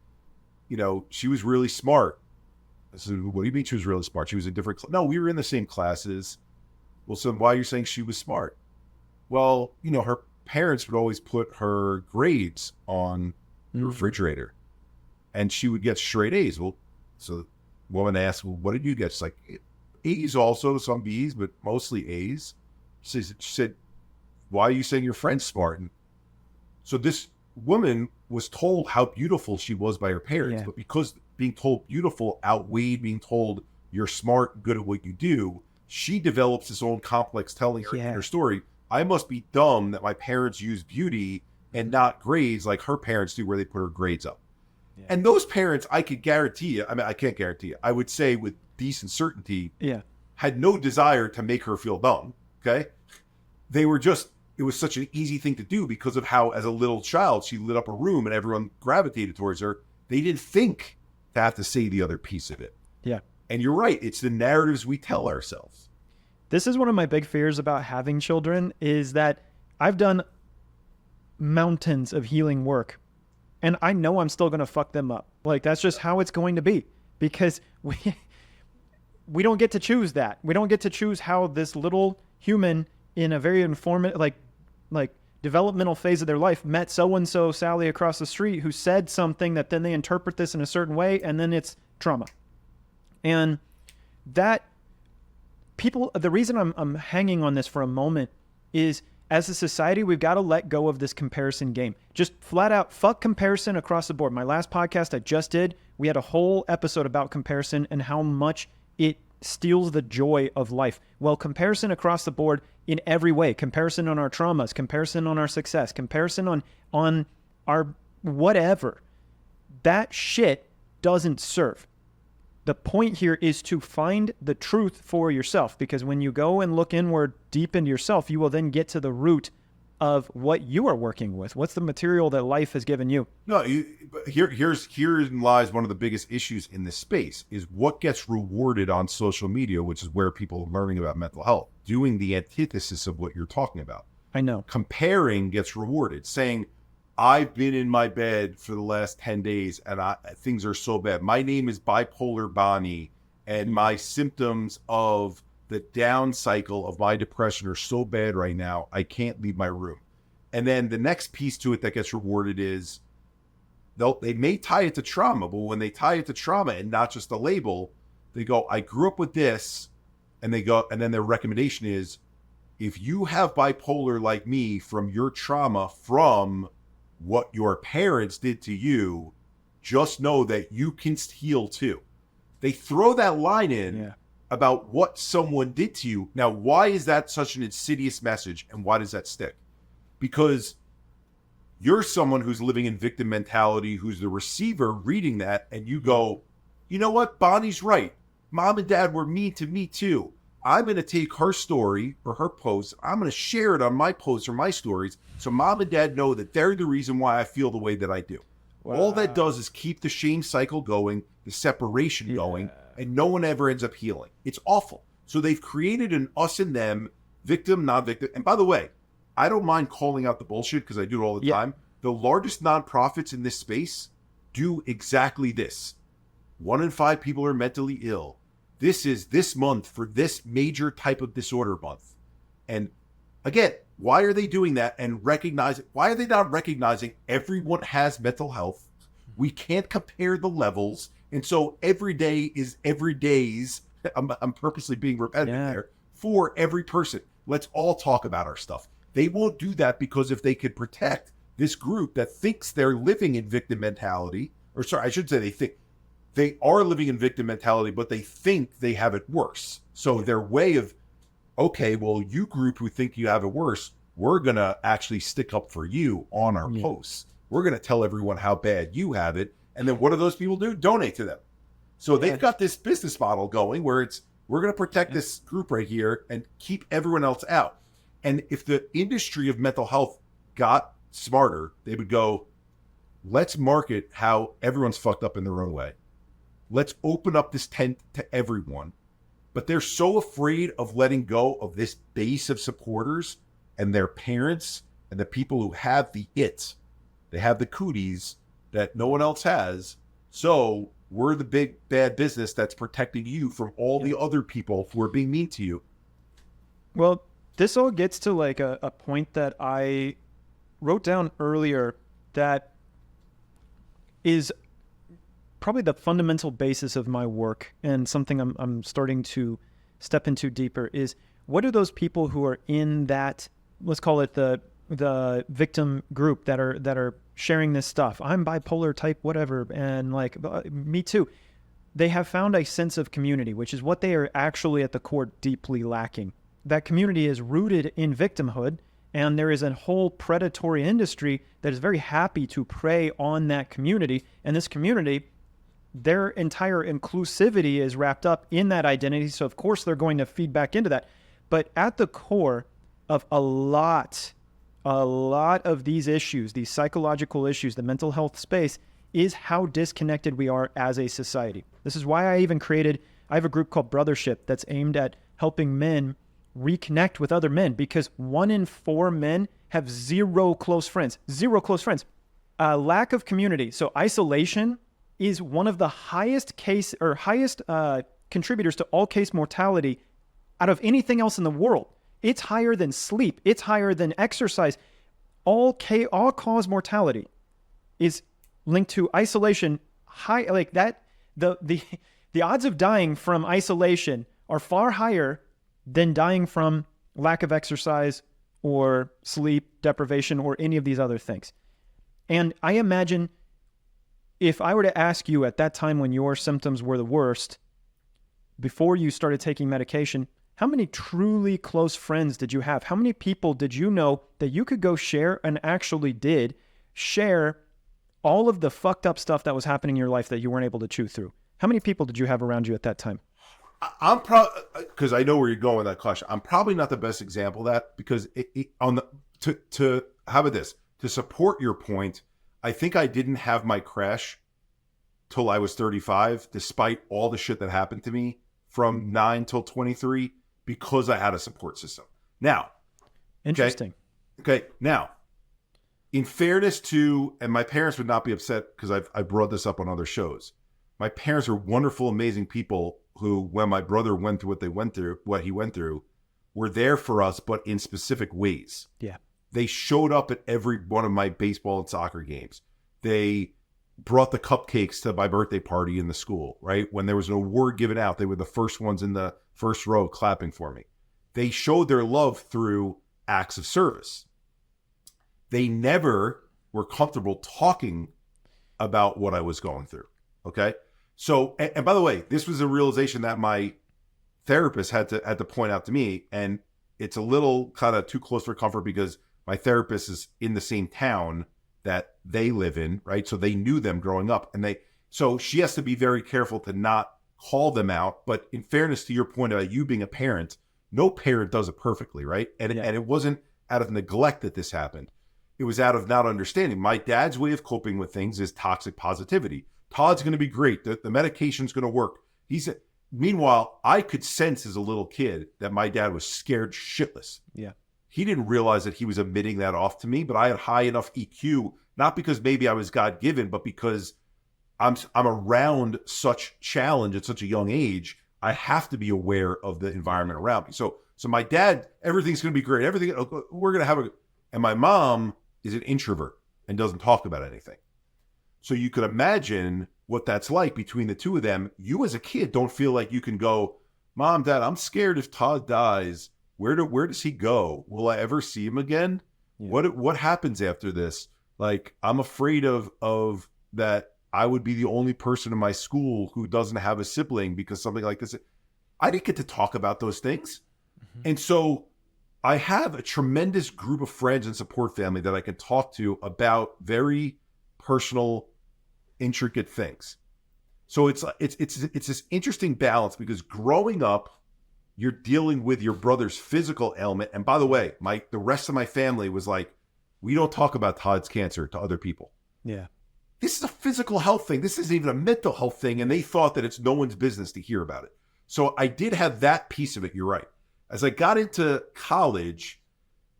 she was really smart. I said, what do you mean she was really smart? She was in different no, we were in the same classes. Well, so why are you saying she was smart? Well, her parents would always put her grades on the refrigerator, and she would get straight A's. Well, so the woman asked, well, what did you get? She's like, A's also, some B's, but mostly A's. She said, why are you saying your friend's smart? And so this woman was told how beautiful she was by her parents, but because being told beautiful outweighed being told you're smart, good at what you do, she develops this own complex telling her story. I must be dumb that my parents use beauty and not grades like her parents do, where they put her grades up. Yeah. And those parents, I could guarantee you, I mean, I can't guarantee you, I would say with decent certainty, had no desire to make her feel dumb. Okay. They were just, it was such an easy thing to do because of how, as a little child, she lit up a room and everyone gravitated towards her. They didn't think to have to say the other piece of it. Yeah. And you're right. It's the narratives we tell ourselves. This is one of my big fears about having children, is that I've done mountains of healing work and I know I'm still going to fuck them up. Like, that's just how it's going to be, because we don't get to choose that. We don't get to choose how this little human in a very informative, like developmental phase of their life met so-and-so Sally across the street who said something that then they interpret this in a certain way, and then it's trauma. And that people, the reason I'm hanging on this for a moment is, as a society, we've got to let go of this comparison game. Just flat out, fuck comparison across the board. My last podcast I just did, we had a whole episode about comparison and how much it steals the joy of life. Well, comparison across the board in every way. Comparison on our traumas, comparison on our success, comparison on our whatever. That shit doesn't serve. The point here is to find the truth for yourself, because when you go and look inward deep into yourself, you will then get to the root of what you are working with. What's the material that life has given you? No, herein lies one of the biggest issues in this space, is what gets rewarded on social media, which is where people are learning about mental health, doing the antithesis of what you're talking about. I know. Comparing gets rewarded, saying, I've been in my bed for the last 10 days and things are so bad. My name is Bipolar Bonnie, and my symptoms of the down cycle of my depression are so bad right now, I can't leave my room. And then the next piece to it that gets rewarded is they may tie it to trauma, but when they tie it to trauma and not just a label, they go, I grew up with this, and then their recommendation is, if you have bipolar like me from your trauma, from what your parents did to you, just know that you can heal too. They throw that line in about what someone did to you. Now, why is that such an insidious message, and why does that stick? Because you're someone who's living in victim mentality, who's the receiver reading that, and you go, you know what? Bonnie's right. Mom and dad were mean to me too. I'm going to take her story or her post, I'm going to share it on my posts or my stories, so mom and dad know that they're the reason why I feel the way that I do. Wow. All that does is keep the shame cycle going, the separation going, and no one ever ends up healing. It's awful. So they've created an us and them, victim, non-victim. And by the way, I don't mind calling out the bullshit because I do it all the time. The largest nonprofits in this space do exactly this. 1 in 5 people are mentally ill. This is this month for this major type of disorder month. And again, why are they doing that and why are they not recognizing everyone has mental health? We can't compare the levels. And so every day is every day's, I'm purposely being repetitive there, for every person. Let's all talk about our stuff. They won't do that because if they could protect this group that thinks they're living in victim mentality, or sorry, I should say they are living in victim mentality, but they think they have it worse. So their way of, okay, well, you group who think you have it worse, we're going to actually stick up for you on our posts. We're going to tell everyone how bad you have it. And then what do those people do? Donate to them. So they've got this business model going where we're going to protect this group right here and keep everyone else out. And if the industry of mental health got smarter, they would go, let's market how everyone's fucked up in their own way. Let's open up this tent to everyone. But they're so afraid of letting go of this base of supporters and their parents and the people who have the it. They have the cooties that no one else has. So we're the big bad business that's protecting you from all the other people who are being mean to you. Well, this all gets to like a point that I wrote down earlier that is probably the fundamental basis of my work, and something I'm starting to step into deeper, is what do those people who are in that, let's call it the victim group that are sharing this stuff, I'm bipolar type whatever, and like me too, they have found a sense of community, which is what they are actually at the core deeply lacking. That community is rooted in victimhood, and there is a whole predatory industry that is very happy to prey on that community. And this community, their entire inclusivity is wrapped up in that identity. So of course they're going to feed back into that. But at the core of a lot of these issues, these psychological issues, the mental health space, is how disconnected we are as a society. This is why I have a group called Brothership that's aimed at helping men reconnect with other men, because 1 in 4 men have zero close friends. Lack of community. So isolation is one of the highest contributors to all case mortality out of anything else in the world. It's higher than sleep. It's higher than exercise. All cause mortality is linked to isolation. High, like that. The odds of dying from isolation are far higher than dying from lack of exercise or sleep deprivation or any of these other things. And I imagine if I were to ask you at that time when your symptoms were the worst, before you started taking medication, how many truly close friends did you have? How many people did you know that you could go share, and actually did share, all of the fucked up stuff that was happening in your life that you weren't able to chew through? How many people did you have around you at that time? I'm probably, because I know where you're going with that question, I'm probably not the best example of that, because how about this? To support your point, I think I didn't have my crash till I was 35, despite all the shit that happened to me from 9 till 23, because I had a support system. Now, interesting. Okay. Now, in fairness to, and my parents would not be upset because I brought this up on other shows. My parents are wonderful, amazing people who, when my brother went through what he went through, were there for us, but in specific ways. Yeah. They showed up at every one of my baseball and soccer games. They brought the cupcakes to my birthday party in the school, right? When there was an award given out, they were the first ones in the first row clapping for me. They showed their love through acts of service. They never were comfortable talking about what I was going through. Okay. So, and by the way, this was a realization that my therapist had to point out to me, and it's a little kind of too close for comfort because my therapist is in the same town that they live in, right? So they knew them growing up, and so she has to be very careful to not call them out. But in fairness to your point about you being a parent, no parent does it perfectly, right? And it wasn't out of neglect that this happened. It was out of not understanding. My dad's way of coping with things is toxic positivity. Todd's going to be great. The medication's going to work. Meanwhile, I could sense as a little kid that my dad was scared shitless. Yeah. He didn't realize that he was emitting that off to me, but I had high enough EQ, not because maybe I was God-given, but because I'm around such challenge at such a young age. I have to be aware of the environment around me. So my dad, everything's going to be great. We're going to have and my mom is an introvert and doesn't talk about anything. So you could imagine what that's like between the two of them. You as a kid don't feel like you can go, Mom, Dad, I'm scared if Todd dies. Where does he go? Will I ever see him again? Yeah. What happens after this? Like, I'm afraid of that I would be the only person in my school who doesn't have a sibling because something like this. I didn't get to talk about those things. Mm-hmm. And so I have a tremendous group of friends and support family that I can talk to about very personal, intricate things. So it's this interesting balance, because growing up, you're dealing with your brother's physical ailment. And by the way, the rest of my family was like, we don't talk about Todd's cancer to other people. Yeah. This is a physical health thing. This isn't even a mental health thing. And they thought that it's no one's business to hear about it. So I did have that piece of it. You're right. As I got into college,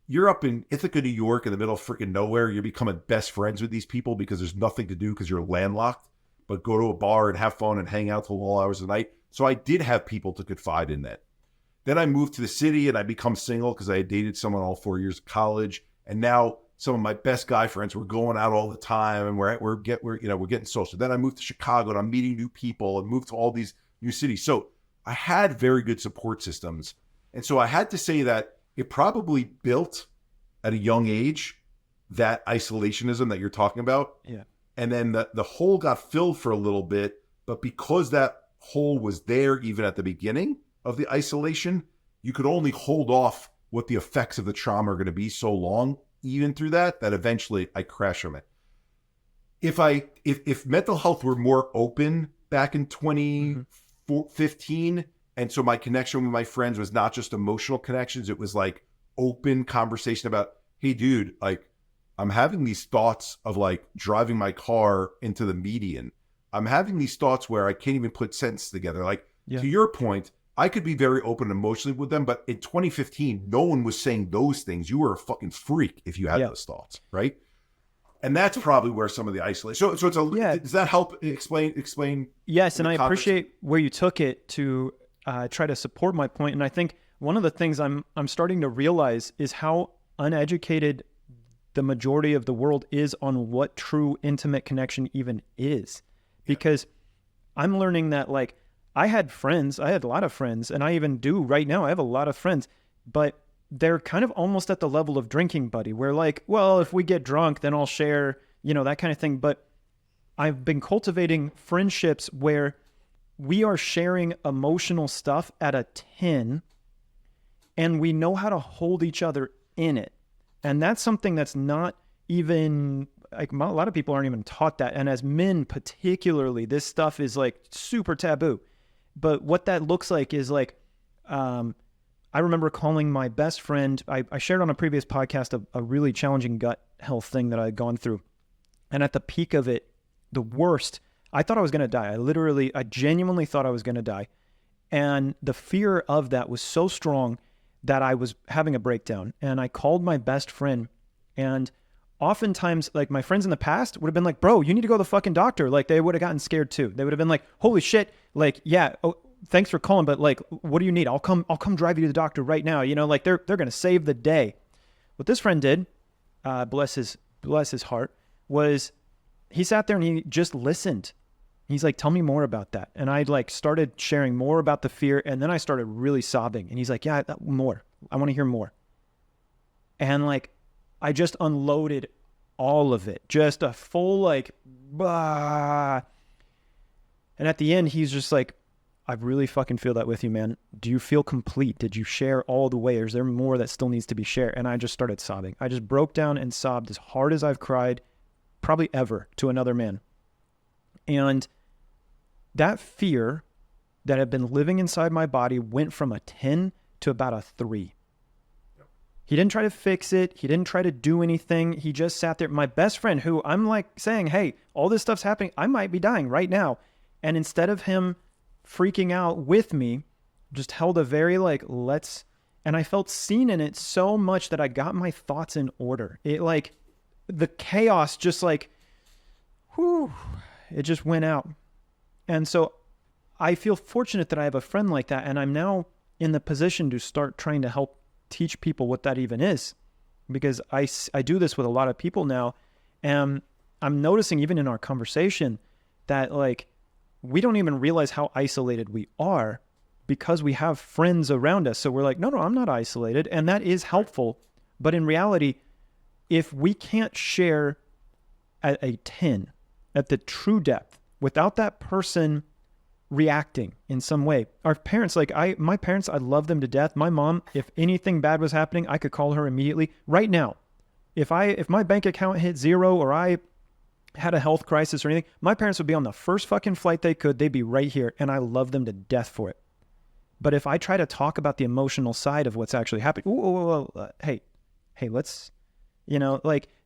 you're up in Ithaca, New York, in the middle of freaking nowhere. You're becoming best friends with these people because there's nothing to do because you're landlocked, but go to a bar and have fun and hang out till all hours of the night. So I did have people to confide in that. Then I moved to the city and I become single because I had dated someone all 4 years of college. And now some of my best guy friends were going out all the time, and we're getting social. Then I moved to Chicago and I'm meeting new people and moved to all these new cities. So I had very good support systems. And so I had to say that it probably built at a young age that isolationism that you're talking about. Yeah. And then the hole got filled for a little bit, but because that hole was there even at the beginning of the isolation, you could only hold off what the effects of the trauma are going to be so long, even through that eventually I crash from it. If mental health were more open back in 2015, and so my connection with my friends was not just emotional connections, it was like open conversation about, hey dude, like I'm having these thoughts of like driving my car into the median. I'm having these thoughts where I can't even put sentences together. Like to your point, I could be very open emotionally with them, but in 2015, no one was saying those things. You were a fucking freak if you had those thoughts, right? And that's probably where some of the isolation. So it's a. Does that help explain? Yes, and I appreciate where you took it to try to support my point. And I think one of the things I'm starting to realize is how uneducated the majority of the world is on what true intimate connection even is. Because I'm learning that like I had a lot of friends, and I even do right now. I have a lot of friends, but they're kind of almost at the level of drinking buddy, where like, well, if we get drunk, then I'll share, that kind of thing. But I've been cultivating friendships where we are sharing emotional stuff at a 10, and we know how to hold each other in it. And that's something that's not even like a lot of people aren't even taught that. And as men particularly, this stuff is like super taboo. But what that looks like is like, I remember calling my best friend. I shared on a previous podcast a really challenging gut health thing that I had gone through. And at the peak of it, the worst, I thought I was going to die. I genuinely thought I was going to die. And the fear of that was so strong that I was having a breakdown. And I called my best friend, and oftentimes, like my friends in the past would have been like, bro, you need to go to the fucking doctor. Like they would have gotten scared too. They would have been like, holy shit. Like, yeah, oh, thanks for calling, but like, what do you need? I'll come drive you to the doctor right now. Like they're going to save the day. What this friend did, bless his heart, was he sat there and he just listened. He's like, tell me more about that. And I like started sharing more about the fear. And then I started really sobbing. And he's like, yeah, more. I want to hear more. And like, I just unloaded all of it, just a full like, bah. And at the end, he's just like, I really fucking feel that with you, man. Do you feel complete? Did you share all the way? Or is there more that still needs to be shared? And I just started sobbing. I just broke down and sobbed as hard as I've cried probably ever to another man. And that fear that had been living inside my body went from a 10 to about a 3. He didn't try to fix it. He didn't try to do anything. He just sat there. My best friend, who I'm like saying, hey, all this stuff's happening. I might be dying right now. And instead of him freaking out with me, just held a very like, and I felt seen in it so much that I got my thoughts in order. It like, the chaos just like, whew, it just went out. And so I feel fortunate that I have a friend like that. And I'm now in the position to start trying to help teach people what that even is, because I do this with a lot of people now. And I'm noticing even in our conversation that like, we don't even realize how isolated we are because we have friends around us. So we're like, no, I'm not isolated. And that is helpful. But in reality, if we can't share at a 10, at the true depth, without that person reacting in some way. Our parents, my parents, I love them to death. My mom, if anything bad was happening, I could call her immediately. Right now, if my bank account hit 0 or I had a health crisis or anything, my parents would be on the first fucking flight they could. They'd be right here, and I love them to death for it. But if I try to talk about the emotional side of what's actually happening, hey, let's,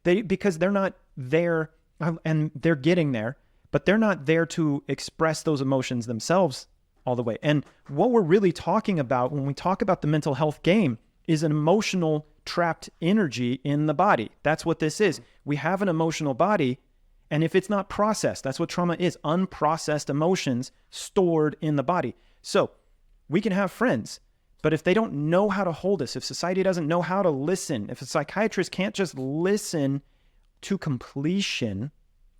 because they're not there, and they're getting there, but they're not there to express those emotions themselves all the way. And what we're really talking about when we talk about the mental health game is an emotional trapped energy in the body. That's what this is. We have an emotional body, and if it's not processed, that's what trauma is, unprocessed emotions stored in the body. So we can have friends, but if they don't know how to hold us, if society doesn't know how to listen, if a psychiatrist can't just listen to completion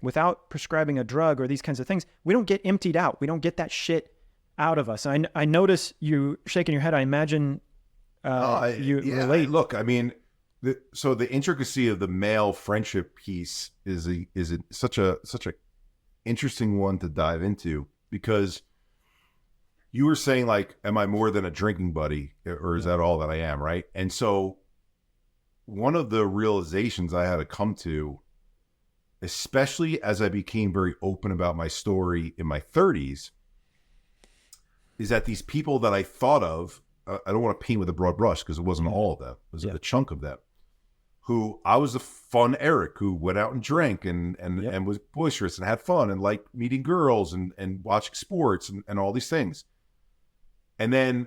without prescribing a drug or these kinds of things, we don't get emptied out. We don't get that shit out of us. I notice you shaking your head. I imagine relate. Look, I mean, so the intricacy of the male friendship piece is such a interesting one to dive into, because you were saying, like, am I more than a drinking buddy, or is that all that I am, right? And so one of the realizations I had to come to, especially as I became very open about my story in my 30s, is that these people that I thought of, I don't want to paint with a broad brush because it wasn't all of them, it was a chunk of them, who I was the fun Eric who went out and drank and was boisterous and had fun and liked meeting girls and watching sports and all these things. And then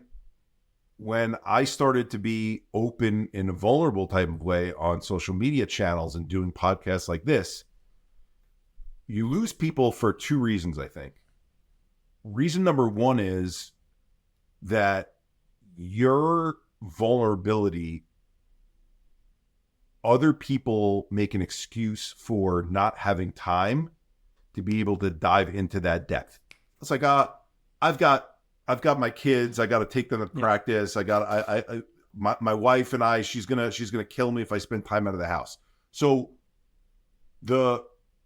when I started to be open in a vulnerable type of way on social media channels and doing podcasts like this, you lose people for two reasons, I think. Reason number one is that your vulnerability, other people make an excuse for not having time to be able to dive into that depth. It's like, I've got my kids. I got to take them to practice. My wife and I, she's gonna kill me if I spend time out of the house. So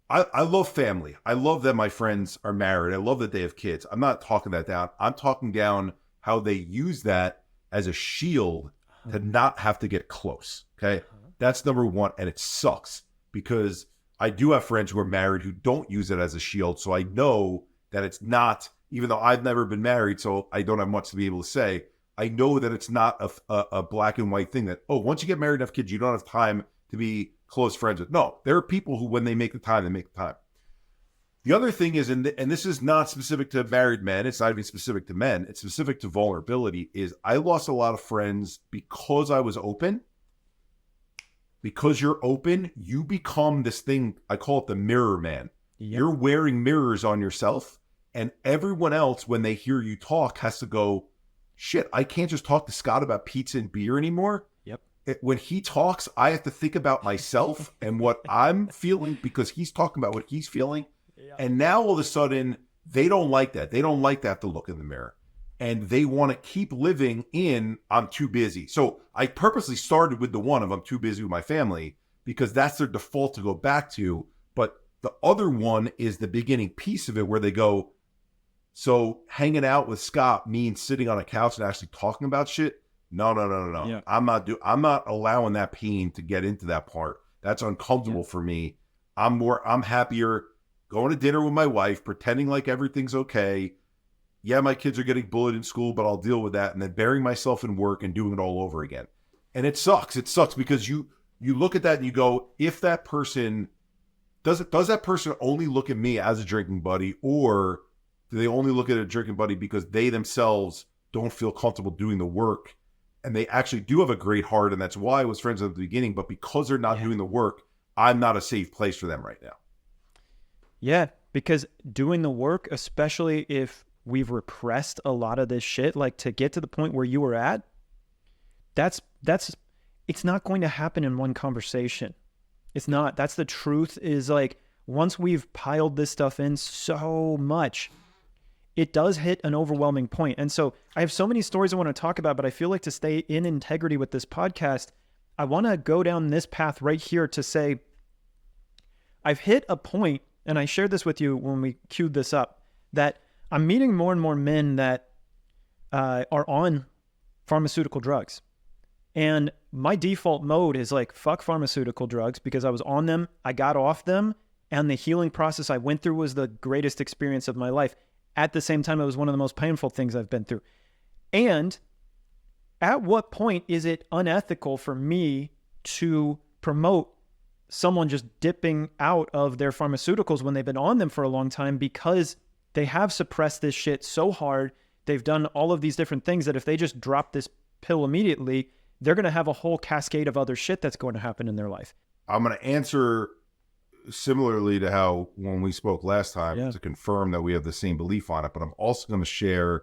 I love family. I love that my friends are married. I love that they have kids. I'm not talking that down. I'm talking down how they use that as a shield to not have to get close. Okay. That's number one. And it sucks because I do have friends who are married who don't use it as a shield. So I know that it's not, even though I've never been married, so I don't have much to be able to say, I know that it's not a black and white thing that, oh, once you get married and have kids, you don't have time to be close friends with. No, there are people who, when they make the time, they make the time. The other thing is, and this is not specific to married men, it's not even specific to men, it's specific to vulnerability, is I lost a lot of friends because I was open. Because you're open, you become this thing, I call it the mirror man. Yep. You're wearing mirrors on yourself, and everyone else, when they hear you talk, has to go, shit, I can't just talk to Scott about pizza and beer anymore. Yep. When he talks, I have to think about myself and what I'm feeling because he's talking about what he's feeling. Yeah. And now all of a sudden, they don't like that. They don't like to have to look in the mirror. And they want to keep living in, I'm too busy. So I purposely started with the one of I'm too busy with my family because that's their default to go back to. But the other one is the beginning piece of it where they go, so hanging out with Scott means sitting on a couch and actually talking about shit? No. Yeah. I'm not allowing that pain to get into that part. That's uncomfortable for me. I'm happier going to dinner with my wife, pretending like everything's okay. Yeah, my kids are getting bullied in school, but I'll deal with that. And then burying myself in work and doing it all over again. And it sucks. It sucks because you look at that and you go, if that person, does that person only look at me as a drinking buddy, or do they only look at a drinking buddy because they themselves don't feel comfortable doing the work? And they actually do have a great heart. And that's why I was friends at the beginning. But because they're not doing the work, I'm not a safe place for them right now. Yeah, because doing the work, especially if we've repressed a lot of this shit, like to get to the point where you were at, it's not going to happen in one conversation. It's not. That's the truth, is like once we've piled this stuff in so much, it does hit an overwhelming point. And so I have so many stories I want to talk about, but I feel like to stay in integrity with this podcast, I want to go down this path right here to say, I've hit a point, and I shared this with you when we queued this up, that I'm meeting more and more men that are on pharmaceutical drugs. And my default mode is like, fuck pharmaceutical drugs, because I was on them, I got off them, and the healing process I went through was the greatest experience of my life. At the same time, it was one of the most painful things I've been through. And at what point is it unethical for me to promote someone just dipping out of their pharmaceuticals when they've been on them for a long time, because they have suppressed this shit so hard, they've done all of these different things, that if they just drop this pill immediately, they're going to have a whole cascade of other shit that's going to happen in their life. I'm going to answer similarly to how when we spoke last time, to confirm that we have the same belief on it, but I'm also going to share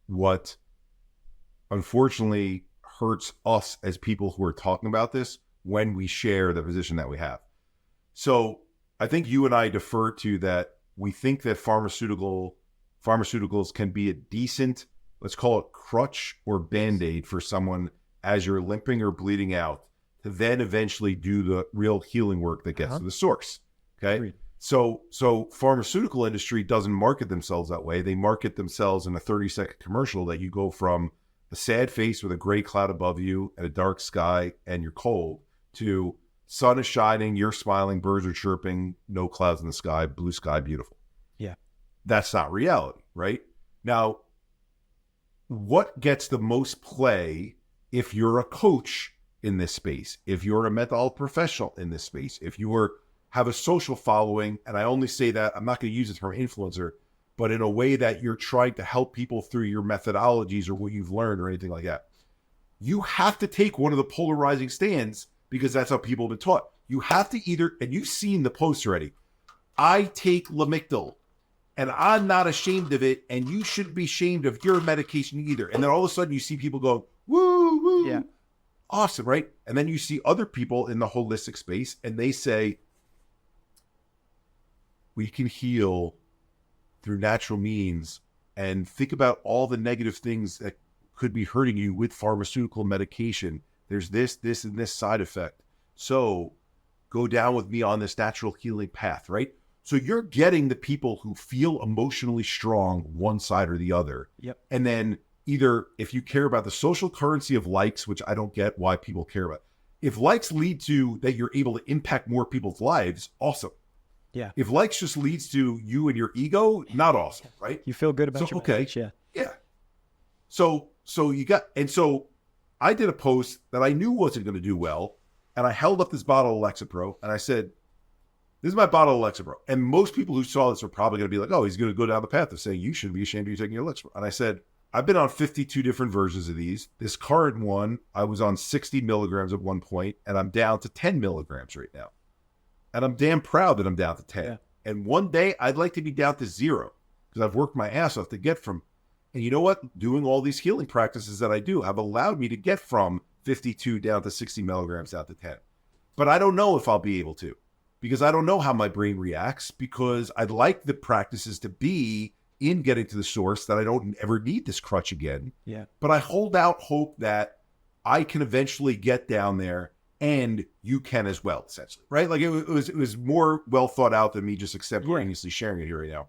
what unfortunately hurts us as people who are talking about this when we share the position that we have. So I think you and I defer to that. We think that pharmaceuticals can be a decent, let's call it crutch or Band-Aid for someone as you're limping or bleeding out to then eventually do the real healing work that gets to the source. Okay. Agreed. So pharmaceutical industry doesn't market themselves that way. They market themselves in a 30-second commercial that you go from a sad face with a gray cloud above you and a dark sky and you're cold to sun is shining, you're smiling, birds are chirping, no clouds in the sky, blue sky, beautiful. Yeah. That's not reality, right? Now, what gets the most play if you're a coach in this space, if you're a mental health professional in this space, if you have a social following, and I only say that, I'm not going to use the term influencer, but in a way that you're trying to help people through your methodologies or what you've learned or anything like that. You have to take one of the polarizing stands because that's how people have been taught. You have to either, and you've seen the post already, I take Lamictal and I'm not ashamed of it and you shouldn't be ashamed of your medication either. And then all of a sudden you see people go, woo, woo. Yeah. Awesome, right? And then you see other people in the holistic space and they say, we can heal through natural means, and think about all the negative things that could be hurting you with pharmaceutical medication. There's this, and this side effect. So go down with me on this natural healing path, right? So you're getting the people who feel emotionally strong, one side or the other. Yep. And then either if you care about the social currency of likes, which I don't get why people care about, if likes lead to that you're able to impact more people's lives, awesome. Yeah. If likes just leads to you and your ego, not awesome, right? You feel good about your message, yeah. Yeah. So you got, and so I did a post that I knew wasn't going to do well, and I held up this bottle of Lexapro, and I said, this is my bottle of Lexapro. And most people who saw this are probably going to be like, oh, he's going to go down the path of saying you shouldn't be ashamed of you taking your Lexapro. And I said, I've been on 52 different versions of these. This current one, I was on 60 milligrams at one point, and I'm down to 10 milligrams right now. And I'm damn proud that I'm down to 10. Yeah. And one day I'd like to be down to 0 because I've worked my ass off to get from, and you know what? Doing all these healing practices that I do have allowed me to get from 52 down to 60 milligrams down to 10. But I don't know if I'll be able to because I don't know how my brain reacts because I'd like the practices to be in getting to the source that I don't ever need this crutch again. Yeah. But I hold out hope that I can eventually get down there and you can as well, essentially, right? Like it was more well thought out than me just extemporaneously sharing it here right now.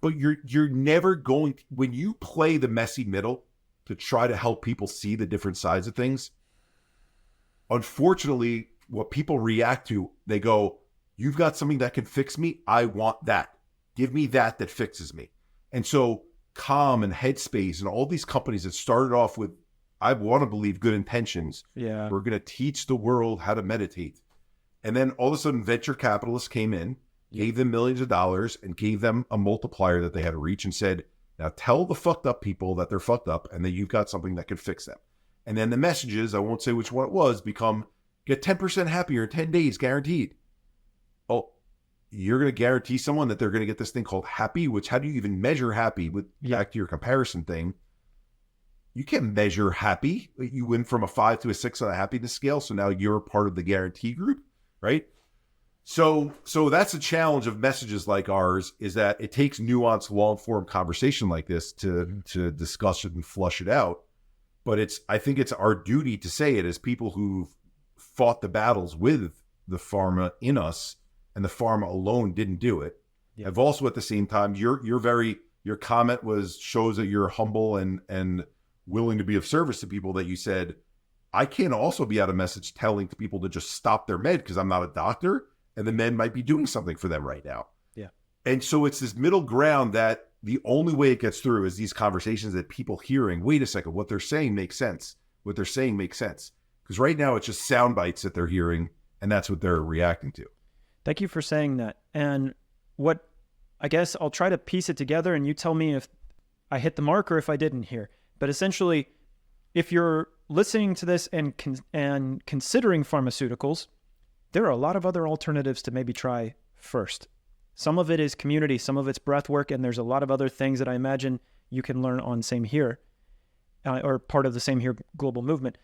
But you're never going, when you play the messy middle to try to help people see the different sides of things, unfortunately, what people react to, they go, you've got something that can fix me. I want that. Give me that fixes me. And so Calm and Headspace and all these companies that started off with, I want to believe, good intentions. Yeah. We're going to teach the world how to meditate. And then all of a sudden venture capitalists came in, gave them millions of dollars and gave them a multiplier that they had to reach and said, now tell the fucked up people that they're fucked up and that you've got something that can fix them. And then the messages, I won't say which one it was, become get 10% happier in 10 days, guaranteed. Oh, you're going to guarantee someone that they're going to get this thing called happy, which how do you even measure happy with back to your comparison thing? You can't measure happy. You went from a 5 to a 6 on a happiness scale. So now you're part of the guarantee group, right? So that's a challenge of messages like ours is that it takes nuanced, long form conversation like this to discuss it and flush it out. But I think it's our duty to say it as people who've fought the battles with the pharma in us and the pharma alone didn't do it. Yeah. I've also at the same time, your comment shows that you're humble and willing to be of service to people, that you said, I can't also be out a message telling people to just stop their med because I'm not a doctor and the med might be doing something for them right now. Yeah. And so it's this middle ground that the only way it gets through is these conversations that people hearing, wait a second, what they're saying makes sense. What they're saying makes sense. Because right now it's just sound bites that they're hearing and that's what they're reacting to. Thank you for saying that. And what, I guess I'll try to piece it together and you tell me if I hit the mark or if I didn't here. But essentially, if you're listening to this and considering pharmaceuticals, there are a lot of other alternatives to maybe try first. Some of it is community, some of it's breath work, and there's a lot of other things that I imagine you can learn on Same Here, or part of the Same Here global movement.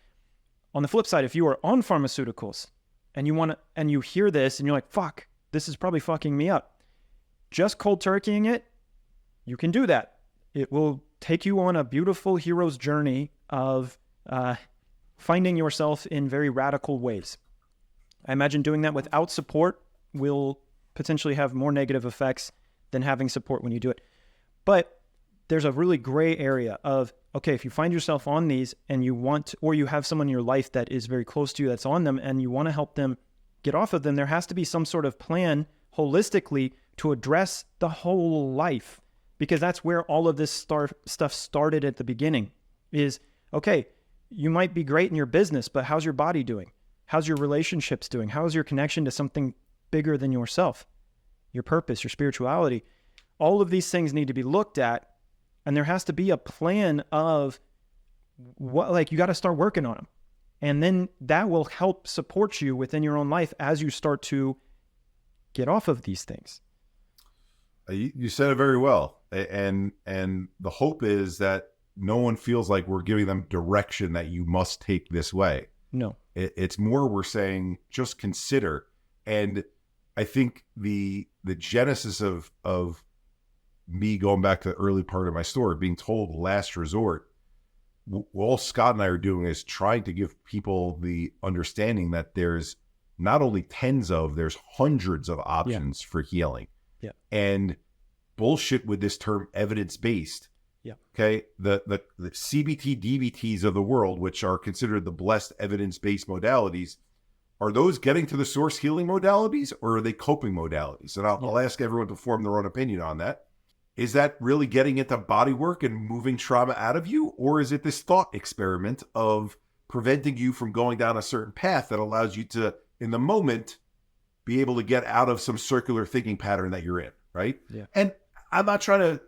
On the flip side, if you are on pharmaceuticals and you hear this and you're like, fuck, this is probably fucking me up, just cold turkeying it, you can do that. It will take you on a beautiful hero's journey of finding yourself in very radical ways. I imagine doing that without support will potentially have more negative effects than having support when you do it. But there's a really gray area of, okay, if you find yourself on these and you want, or you have someone in your life that is very close to you that's on them and you want to help them get off of them, there has to be some sort of plan holistically to address the whole life, because that's where all of this stuff started at the beginning is, okay, you might be great in your business, but how's your body doing? How's your relationships doing? How's your connection to something bigger than yourself? Your purpose, your spirituality. All of these things need to be looked at, and there has to be a plan of what, like, you got to start working on them. And then that will help support you within your own life as you start to get off of these things. You said it very well. And the hope is that no one feels like we're giving them direction that you must take this way. No. It's more we're saying just consider. And I think the genesis of me going back to the early part of my story, being told last resort, all Scott and I are doing is trying to give people the understanding that there's not only there's hundreds of options for healing. Yeah. And bullshit with this term evidence-based. Yeah. Okay. The CBT, DBTs of the world, which are considered the blessed evidence-based modalities, are those getting to the source healing modalities, or are they coping modalities? And I'll ask everyone to form their own opinion on that. Is that really getting into body work and moving trauma out of you? Or is it this thought experiment of preventing you from going down a certain path that allows you to, in the moment, be able to get out of some circular thinking pattern that you're in, right? Yeah. And I'm not trying to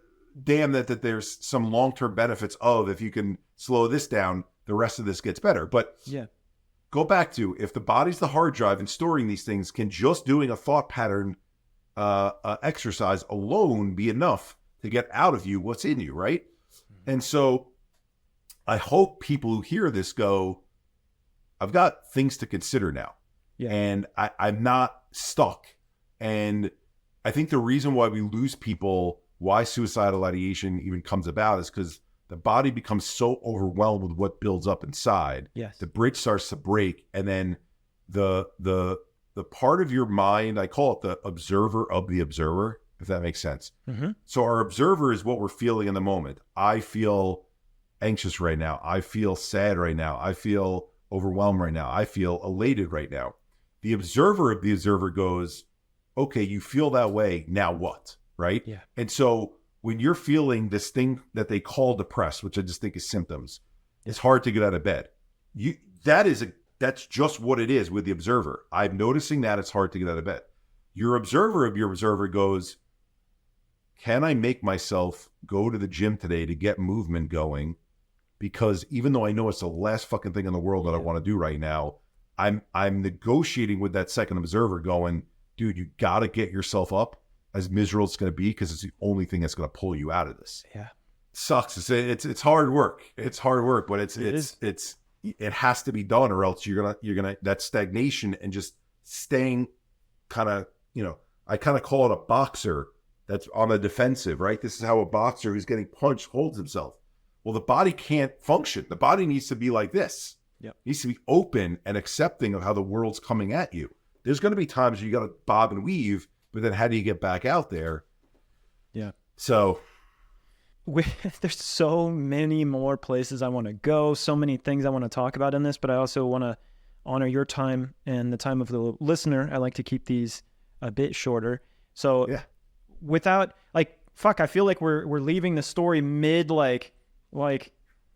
damn that there's some long-term benefits of, if you can slow this down, the rest of this gets better. But yeah, go back to, if the body's the hard drive and storing these things, can just doing a thought pattern exercise alone be enough to get out of you what's in you, right? Mm-hmm. And so I hope people who hear this go, I've got things to consider now. Yeah. And I'm not stuck. And I think the reason why we lose people, why suicidal ideation even comes about, is because the body becomes so overwhelmed with what builds up inside. Yes. The bridge starts to break, and then the part of your mind, I call it the observer of the observer, if that makes sense. Mm-hmm. So our observer is what we're feeling in the moment. I feel anxious right now. I feel sad right now. I feel overwhelmed right now. I feel elated right now. The observer of the observer goes, okay, you feel that way. Now what? Right? Yeah. And so when you're feeling this thing that they call depressed, which I just think is symptoms, it's hard to get out of bed. That's just what it is with the observer. I'm noticing that it's hard to get out of bed. Your observer of your observer goes, can I make myself go to the gym today to get movement going? Because even though I know it's the last fucking thing in the world that I want to do right now, I'm negotiating with that second observer going, dude, you got to get yourself up, as miserable as it's going to be, because it's the only thing that's going to pull you out of this. Yeah. It sucks. It's hard work. It's hard work, but it has to be done, or else you're gonna that stagnation and just staying kind of, I kind of call it a boxer that's on the defensive, right? This is how a boxer who's getting punched holds himself. Well, the body can't function. The body needs to be like this. Yep. It needs to be open and accepting of how the world's coming at you. There's going to be times where you got to bob and weave, but then how do you get back out there? Yeah. So there's so many more places I want to go, so many things I want to talk about in this, but I also want to honor your time and the time of the listener. I like to keep these a bit shorter. So without I feel like we're leaving the story mid, like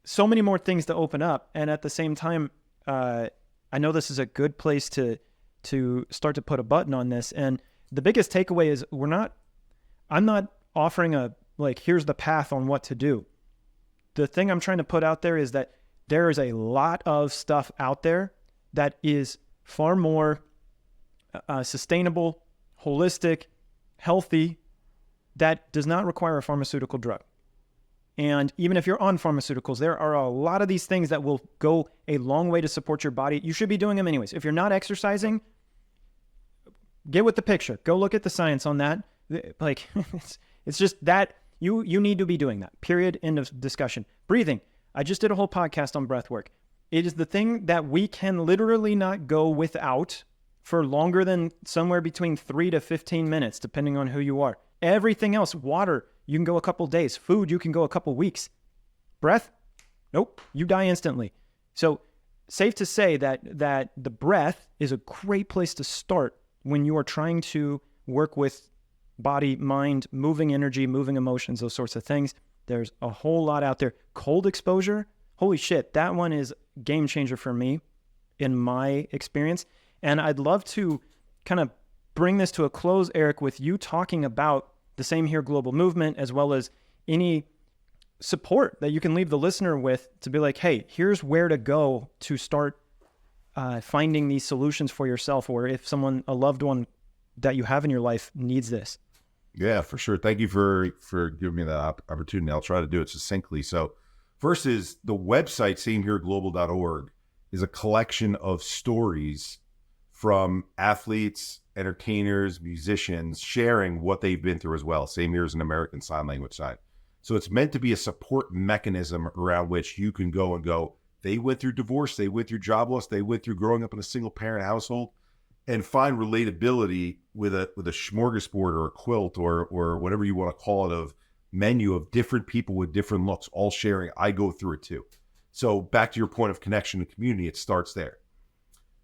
so many more things to open up. And at the same time, I know this is a good place to start to put a button on this. And the biggest takeaway is I'm not offering here's the path on what to do. The thing I'm trying to put out there is that there is a lot of stuff out there that is far more sustainable, holistic, healthy, that does not require a pharmaceutical drug. And even if you're on pharmaceuticals, there are a lot of these things that will go a long way to support your body. You should be doing them anyways. If you're not exercising, get with the picture. Go look at the science on that. It's just that you need to be doing that. Period. End of discussion. Breathing. I just did a whole podcast on breath work. It is the thing that we can literally not go without for longer than somewhere between 3 to 15 minutes, depending on who you are. Everything else, water, you can go a couple days. Food, you can go a couple weeks. Breath, nope, you die instantly. So safe to say that the breath is a great place to start when you are trying to work with body, mind, moving energy, moving emotions, those sorts of things. There's a whole lot out there. Cold exposure, holy shit, that one is game changer for me in my experience. And I'd love to kind of bring this to a close, Eric, with you talking about the Same Here Global movement, as well as any support that you can leave the listener with to be like, hey, here's where to go to start finding these solutions for yourself, or if someone, a loved one that you have in your life needs this. Yeah, for sure. Thank you for giving me that opportunity. I'll try to do it succinctly. So first is the website, samehereglobal.org, is a collection of stories from athletes, entertainers, musicians, sharing what they've been through as well. Same Here is an American Sign Language sign. So it's meant to be a support mechanism around which you can go, they went through divorce, they went through job loss, they went through growing up in a single parent household, and find relatability with a smorgasbord or a quilt or whatever you want to call it, of menu of different people with different looks, all sharing. I go through it too. So back to your point of connection and community, it starts there.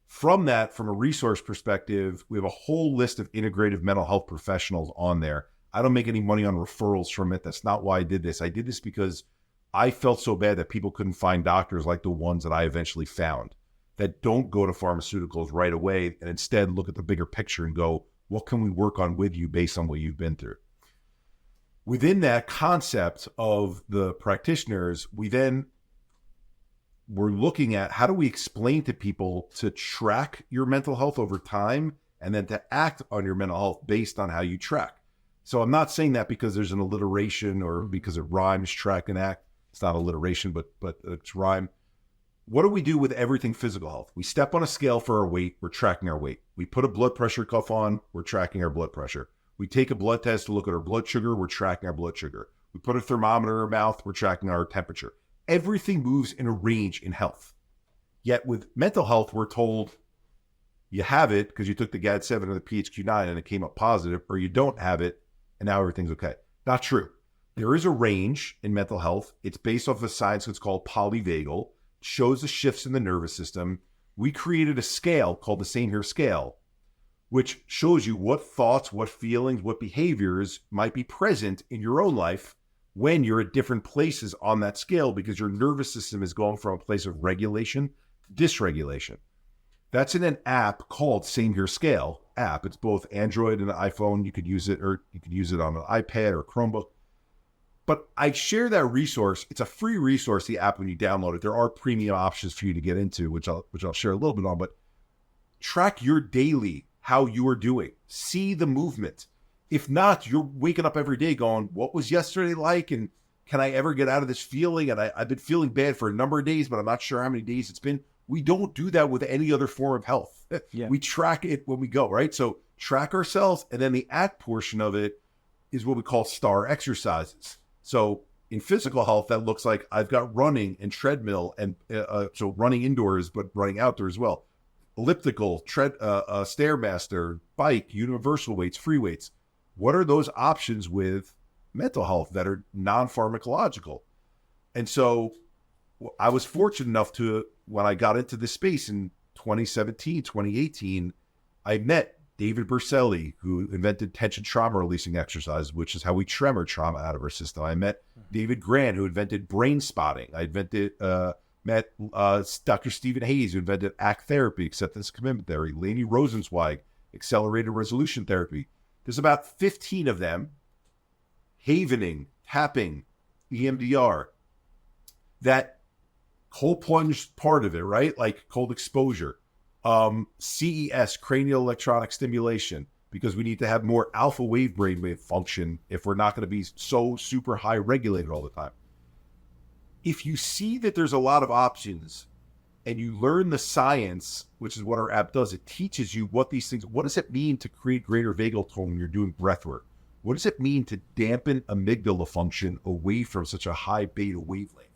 From that, from a resource perspective, we have a whole list of integrative mental health professionals on there. I don't make any money on referrals from it. That's not why I did this. I did this because I felt so bad that people couldn't find doctors like the ones that I eventually found, that don't go to pharmaceuticals right away and instead look at the bigger picture and go, what can we work on with you based on what you've been through? Within that concept of the practitioners, we're looking at how do we explain to people to track your mental health over time and then to act on your mental health based on how you track. So I'm not saying that because there's an alliteration or because it rhymes, track and act. It's not alliteration, but it's rhyme. What do we do with everything physical health? We step on a scale for our weight, we're tracking our weight. We put a blood pressure cuff on, we're tracking our blood pressure. We take a blood test to look at our blood sugar, we're tracking our blood sugar. We put a thermometer in our mouth, we're tracking our temperature. Everything moves in a range in health. Yet with mental health, we're told you have it because you took the GAD-7 or the PHQ-9 and it came up positive, or you don't have it and now everything's okay. Not true. There is a range in mental health. It's based off of science that's called polyvagal. It shows the shifts in the nervous system. We created a scale called the Same Here scale, which shows you what thoughts, what feelings, what behaviors might be present in your own life when you're at different places on that scale, because your nervous system is going from a place of regulation to dysregulation. That's in an app called Same Here Scale app. It's both Android and iPhone. You could use it, or you could use it on an iPad or Chromebook. But I share that resource. It's a free resource, the app, when you download it. There are premium options for you to get into, which I'll share a little bit on. But track your daily, how you are doing. See the movement. If not, you're waking up every day going, what was yesterday like? And can I ever get out of this feeling? And I've been feeling bad for a number of days, but I'm not sure how many days it's been. We don't do that with any other form of health. Yeah. We track it when we go, right? So track ourselves. And then the act portion of it is what we call STAR exercises. So in physical health, that looks like I've got running and treadmill, and so running indoors, but running outdoors as well. Elliptical, Stairmaster, bike, universal weights, free weights. What are those options with mental health that are non-pharmacological? And so I was fortunate enough to, when I got into this space in 2017, 2018, I met David Berselli, who invented tension trauma releasing exercise, which is how we tremor trauma out of our system. I met David Grant, who invented brain spotting. I met Dr. Stephen Hayes, who invented ACT therapy, acceptance commitment therapy. Lainey Rosenzweig, accelerated resolution therapy. There's about 15 of them, havening, tapping, EMDR, that cold plunge part of it, right? Like cold exposure. CES, cranial electronic stimulation, because we need to have more alpha wave brainwave function if we're not going to be so super high regulated all the time. If you see that there's a lot of options and you learn the science, which is what our app does, it teaches you what these things, what does it mean to create greater vagal tone when you're doing breath work? What does it mean to dampen amygdala function away from such a high beta wavelength?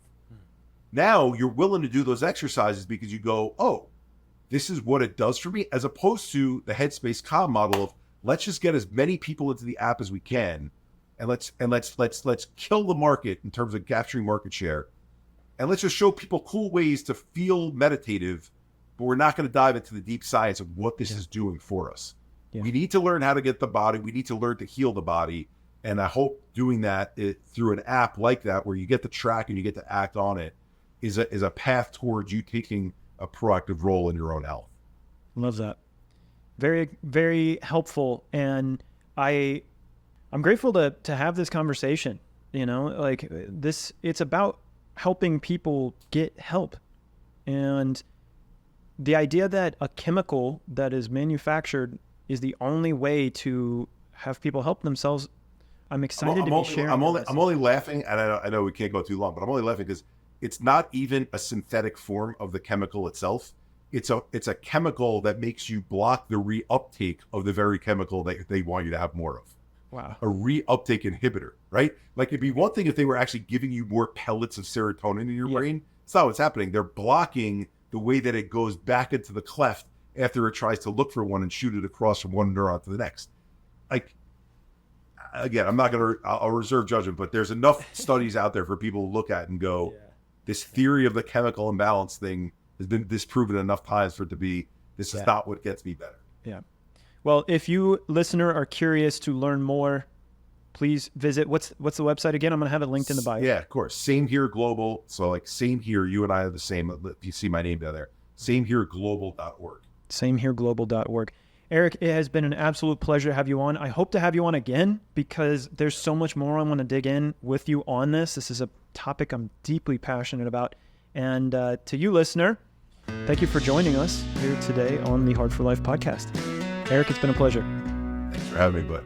Now you're willing to do those exercises because you go, oh, this is what it does for me, as opposed to the Headspace Calm model of let's just get as many people into the app as we can, and let's kill the market in terms of capturing market share, and let's just show people cool ways to feel meditative, but we're not going to dive into the deep science of what this is doing for us. Yeah. We need to learn how to get the body. We need to learn to heal the body. And I hope doing that through an app like that, where you get to track and you get to act on it, is a path towards you taking a proactive role in your own health. Love that. Very, very helpful. And I'm grateful to have this conversation. You know, like this, it's about helping people get help. And the idea that a chemical that is manufactured is the only way to have people help themselves, I'm excited to be sharing. I'm only laughing, and I know we can't go too long, but I'm only laughing because it's not even a synthetic form of the chemical itself. It's a chemical that makes you block the reuptake of the very chemical that they want you to have more of. Wow. A reuptake inhibitor, right? Like it'd be one thing if they were actually giving you more pellets of serotonin in your brain. It's not what's happening. They're blocking the way that it goes back into the cleft after it tries to look for one and shoot it across from one neuron to the next. Like, again, I'll reserve judgment, but there's enough studies out there for people to look at and go, this theory of the chemical imbalance thing has been disproven enough times for it to be, this is not what gets me better. Yeah. Well, if you, listener, are curious to learn more, please visit, what's the website again? I'm going to have it linked in the bio. Yeah, of course. Same Here Global. So like Same Here, you and I are the same. If you see my name down there, samehereglobal.org. Samehereglobal.org. Eric, it has been an absolute pleasure to have you on. I hope to have you on again because there's so much more I want to dig in with you on this. This is a topic I'm deeply passionate about. And to you, listener, thank you for joining us here today on the Hard for Life podcast. Eric, it's been a pleasure. Thanks for having me, bud.